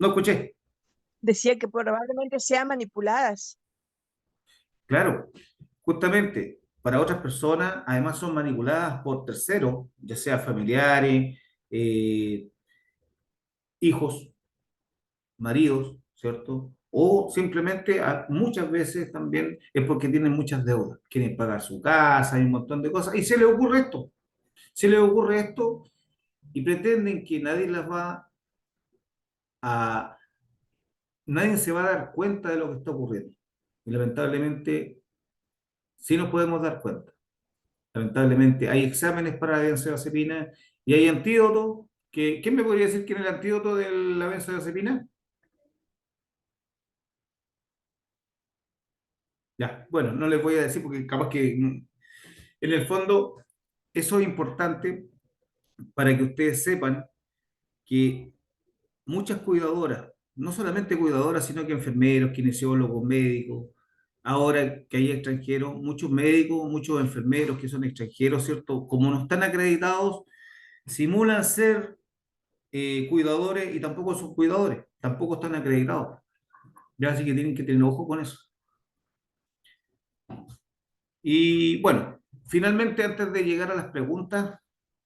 No escuché. Decía que probablemente sean manipuladas. Claro, justamente para otras personas, además son manipuladas por terceros, ya sea familiares, eh, hijos, maridos, ¿cierto? O simplemente muchas veces también es porque tienen muchas deudas, quieren pagar su casa y un montón de cosas, y se les ocurre esto, y pretenden que a, nadie se va a dar cuenta de lo que está ocurriendo. Y lamentablemente sí nos podemos dar cuenta. Lamentablemente hay exámenes para la benzodiazepina y hay antídotos. ¿Quién me podría decir quién es el antídoto de la benzodiazepina? Ya, bueno, no les voy a decir porque capaz que en el fondo eso es importante para que ustedes sepan que muchas cuidadoras, no solamente cuidadoras, sino que enfermeros, kinesiólogos, médicos, ahora que hay extranjeros, muchos médicos, muchos enfermeros que son extranjeros, ¿cierto? Como no están acreditados, simulan ser cuidadores y tampoco son cuidadores, tampoco están acreditados. Ya así que tienen que tener ojo con eso. Y bueno, finalmente antes de llegar a las preguntas,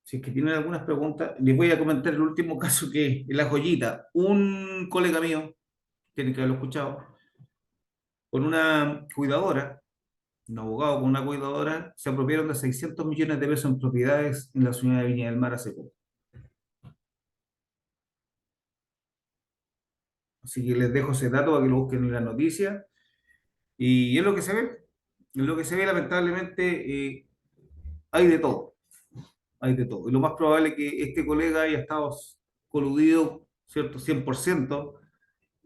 si es que tienen algunas preguntas, les voy a comentar el último caso que es la joyita. Un colega mío, tiene que haberlo escuchado, con una cuidadora, un abogado con una cuidadora, se apropiaron de 600 millones de pesos en propiedades en la ciudad de Viña del Mar hace poco. Así que les dejo ese dato para que lo busquen en la noticia. Y es lo que se ve. Es lo que se ve, lamentablemente, hay de todo. Hay de todo. Y lo más probable es que este colega haya estado coludido, ¿cierto? 100%.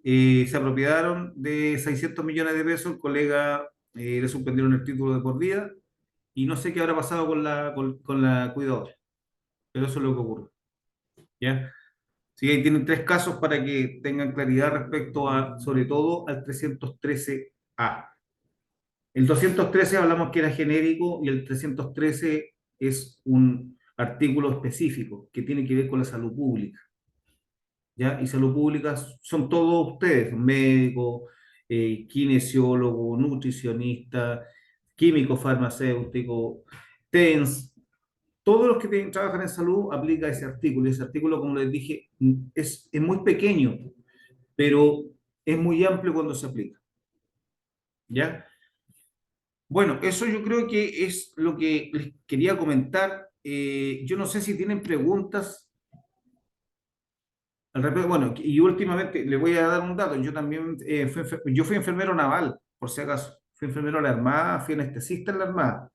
Se apropiaron de 600 millones de pesos. El colega le suspendieron el título de por vida. Y no sé qué habrá pasado con la cuidadora. Pero eso es lo que ocurre. ¿Ya? Sí, ahí tienen tres casos para que tengan claridad respecto a, sobre todo, al 313A. El 213 hablamos que era genérico y el 313 es un artículo específico que tiene que ver con la salud pública. ¿Ya? Y salud pública son todos ustedes, médicos, kinesiólogos, nutricionistas, químico farmacéutico, TENS, todos los que trabajan en salud aplica ese artículo. Y ese artículo, como les dije, es muy pequeño, pero es muy amplio cuando se aplica. ¿Ya? Bueno, eso yo creo que es lo que les quería comentar. Yo no sé si tienen preguntas al respecto. Bueno, y últimamente les voy a dar un dato. Yo también yo fui enfermero naval, por si acaso. Fui enfermero en la Armada, fui anestesista en la Armada.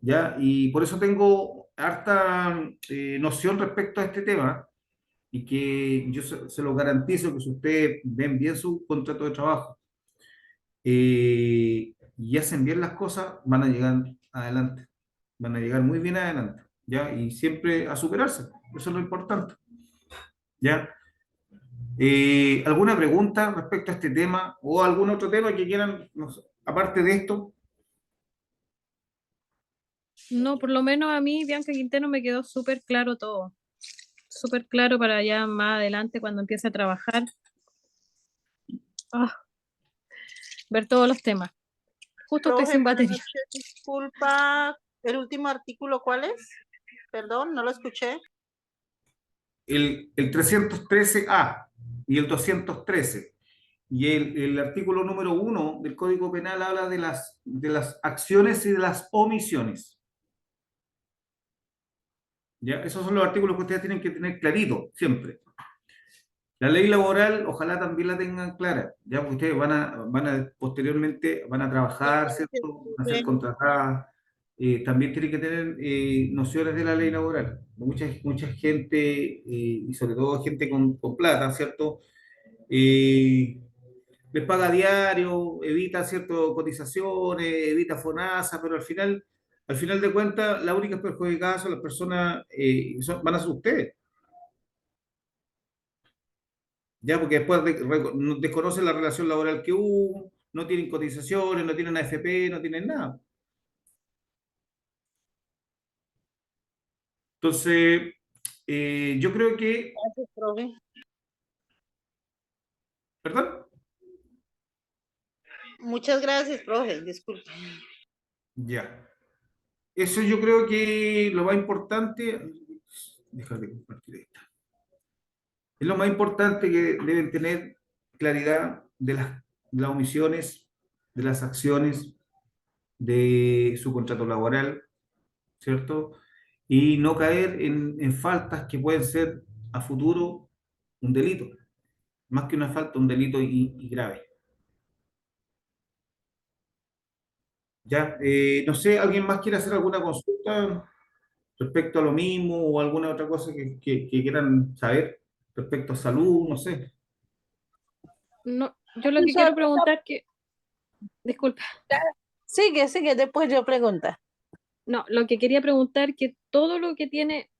¿Ya? Y por eso tengo harta noción respecto a este tema y que yo se lo garantizo que si ustedes ven bien su contrato de trabajo y hacen bien las cosas, van a llegar adelante, van a llegar muy bien adelante, ¿ya? Y siempre a superarse, eso es lo importante, ¿ya? ¿Alguna pregunta respecto a este tema o algún otro tema que quieran, no sé, aparte de esto? No, por lo menos a mí, Bianca Quintero, me quedó súper claro todo. Súper claro para ya más adelante cuando empiece a trabajar. Ver todos los temas. Justo estoy sin batería. Disculpa, ¿el último artículo cuál es? Perdón, no lo escuché. El 313A y el 213. Y el artículo número 1 del Código Penal habla de las acciones y de las omisiones. ¿Ya? Esos son los artículos que ustedes tienen que tener clarito siempre. La ley laboral, ojalá también la tengan clara, ya porque ustedes posteriormente van a trabajar, ¿cierto? Van a ser contratadas. También tienen que tener nociones de la ley laboral. Mucha gente, y sobre todo gente con plata, ¿cierto? Les paga diario, evita, ¿cierto? Cotizaciones, evita FONASA, pero al final de cuentas, las únicas perjudicadas son las personas, van a ser ustedes. Ya, porque después desconocen la relación laboral que hubo, no tienen cotizaciones, no tienen AFP, no tienen nada. Entonces, yo creo que... Gracias, profe. ¿Perdón? Muchas gracias, profe. Disculpe. Ya. Eso yo creo que lo más importante... Déjame compartir esto. Es lo más importante que deben tener claridad de las omisiones, de las acciones, de su contrato laboral, ¿cierto? Y no caer en faltas que pueden ser a futuro un delito, más que una falta, un delito y grave. Ya, no sé, ¿alguien más quiere hacer alguna consulta respecto a lo mismo o alguna otra cosa que quieran saber respecto a salud? No sé. No, yo lo que quiero preguntar que, disculpa. Sigue, después yo pregunto. No, lo que quería preguntar que todo lo que tiene,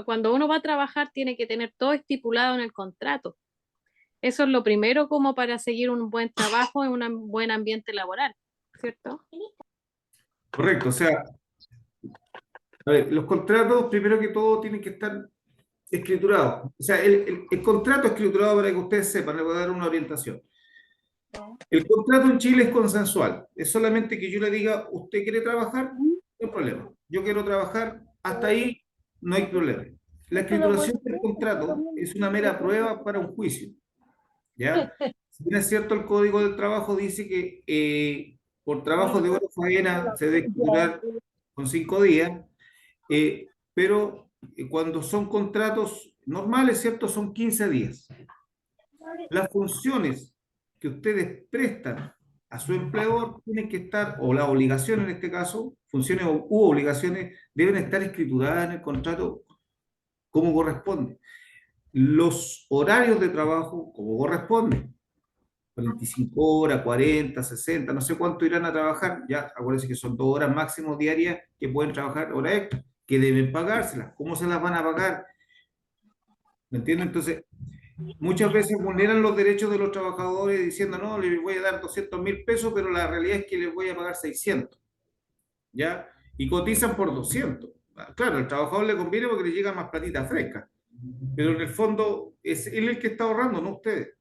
cuando uno va a trabajar, tiene que tener todo estipulado en el contrato. Eso es lo primero como para seguir un buen trabajo en un buen ambiente laboral, ¿cierto? Correcto, o sea, a ver, los contratos, primero que todo, tienen que estar escriturados. O sea, el contrato escriturado, para que ustedes sepan, les voy a dar una orientación. El contrato en Chile es consensual. Es solamente que yo le diga, ¿usted quiere trabajar? No hay problema. Yo quiero trabajar, hasta ahí no hay problema. La escrituración del contrato es una mera prueba para un juicio. ¿Ya? Si bien es cierto, el Código del Trabajo dice que por trabajo de hora faena se debe escriturar con 5 días, pero cuando son contratos normales, ¿cierto? Son 15 días. Las funciones que ustedes prestan a su empleador tienen que estar, o las obligaciones en este caso, funciones u obligaciones, deben estar escrituradas en el contrato como corresponde. Los horarios de trabajo como corresponde. 45 horas, 40, 60, no sé cuánto irán a trabajar, ya acuérdense que son 2 horas máximo diarias que pueden trabajar horas extra, que deben pagárselas. ¿Cómo se las van a pagar? ¿Me entienden? Entonces, muchas veces vulneran los derechos de los trabajadores diciendo, no, les voy a dar 200.000 pesos, pero la realidad es que les voy a pagar 600, ¿ya? Y cotizan por 200. Claro, al trabajador le conviene porque le llega más platita fresca, pero en el fondo es él el que está ahorrando, no ustedes.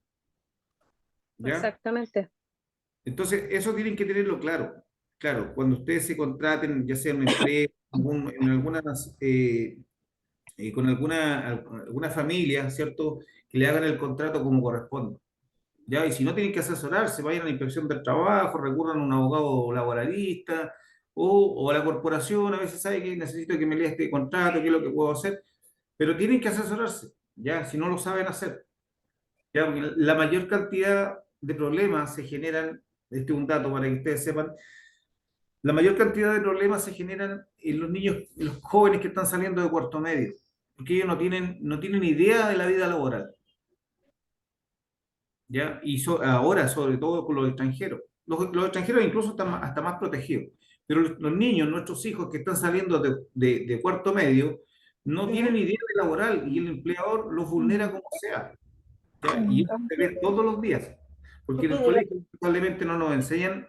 ¿Ya? Exactamente. Entonces, eso tienen que tenerlo claro. Claro, cuando ustedes se contraten, ya sea en una empresa, en algunas, con alguna familia, ¿cierto? Que le hagan el contrato como corresponde. ¿Ya? Y si no tienen que asesorarse, vayan a la inspección del trabajo, recurran a un abogado laboralista o a la corporación, a veces sabe que necesito que me lea este contrato, qué es lo que puedo hacer, pero tienen que asesorarse, ¿ya? Si no lo saben hacer. ¿Ya? Porque la mayor cantidad de problemas se generan, este es un dato para que ustedes sepan, la mayor cantidad de problemas se generan en los niños, en los jóvenes que están saliendo de cuarto medio, porque ellos no tienen idea de la vida laboral. ¿Ya? Y ahora, sobre todo con los extranjeros. Los extranjeros incluso están hasta más protegidos. Pero los niños, nuestros hijos que están saliendo de cuarto medio, no tienen idea de laboral y el empleador los vulnera como sea. ¿Ya? Y eso se ve todos los días. Porque en el colegio probablemente no nos enseñan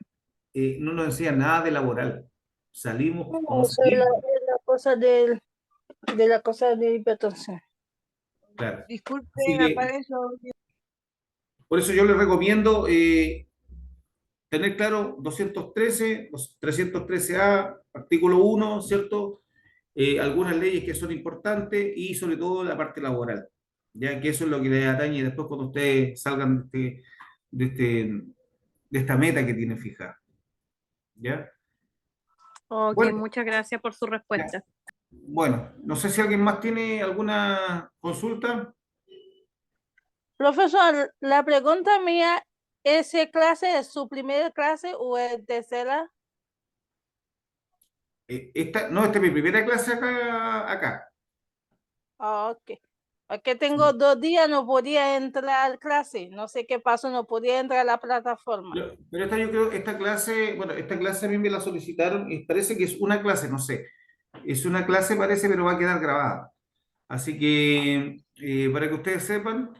nada de laboral. Salimos como salimos. De la cosa de hipertensión. Claro. Disculpe, Así que, apague eso. por eso yo les recomiendo tener claro 213, 313A, artículo 1, ¿cierto? Algunas leyes que son importantes y sobre todo la parte laboral, ya que eso es lo que les atañe después cuando ustedes salgan de, este, de esta meta que tienen fijada. ¿Ya? Ok, Bueno, muchas gracias por su respuesta. bueno, no sé si alguien más tiene alguna consulta. Profesor, la pregunta mía, ¿esa clase es su primera clase o es tercera? No, esta es mi primera clase acá. Ah, ok. Porque tengo 2 días, no podía entrar a clase. No sé qué pasó, no podía entrar a la plataforma. Pero esta yo creo, esta clase a mí me la solicitaron y parece que es una clase, no sé. Es una clase parece, pero va a quedar grabada. Así que para que ustedes sepan,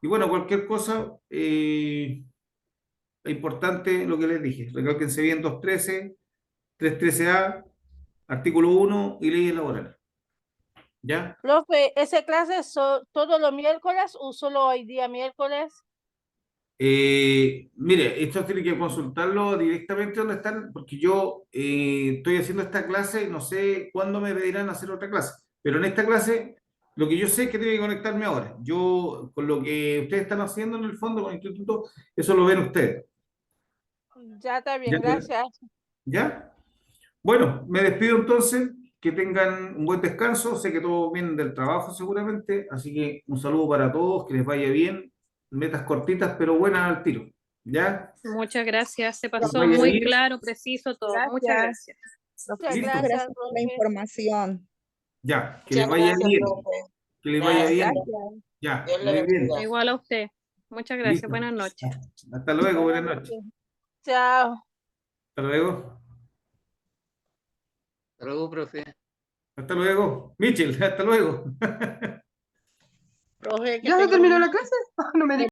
y bueno, cualquier cosa, es importante lo que les dije. Recálquense bien 213, 313A, artículo 1 y leyes laborales. ¿Ya? Profe, ¿esa clase es todos los miércoles o solo hoy día miércoles? Mire, esto tiene que consultarlo directamente donde están, porque yo estoy haciendo esta clase y no sé cuándo me pedirán hacer otra clase, pero en esta clase lo que yo sé es que tengo que conectarme ahora. Yo, con lo que ustedes están haciendo en el fondo con el instituto, eso lo ven ustedes. Ya está bien, ¿Ya? gracias. ¿Ya? Bueno, me despido entonces, que tengan un buen descanso, sé que todos vienen del trabajo seguramente, así que un saludo para todos, que les vaya bien, metas cortitas pero buenas al tiro, ¿ya? Muchas gracias. Se Que les pasó vaya muy bien. claro, preciso todo. Muchas gracias. Muchas Listo. gracias, Gracias por la profe. información. Ya, que Muchas les vaya gracias, bien, profe. que les vaya bien, Gracias. ya, Dios le muy bien, bendiga. Igual a usted. Muchas gracias. listo. Buenas noches. Hasta luego, buenas noches. Chao. Hasta luego, Hasta luego, profe. hasta luego. Michel, hasta luego. Profe, que ¿Ya se tenga terminó un- la clase? No me di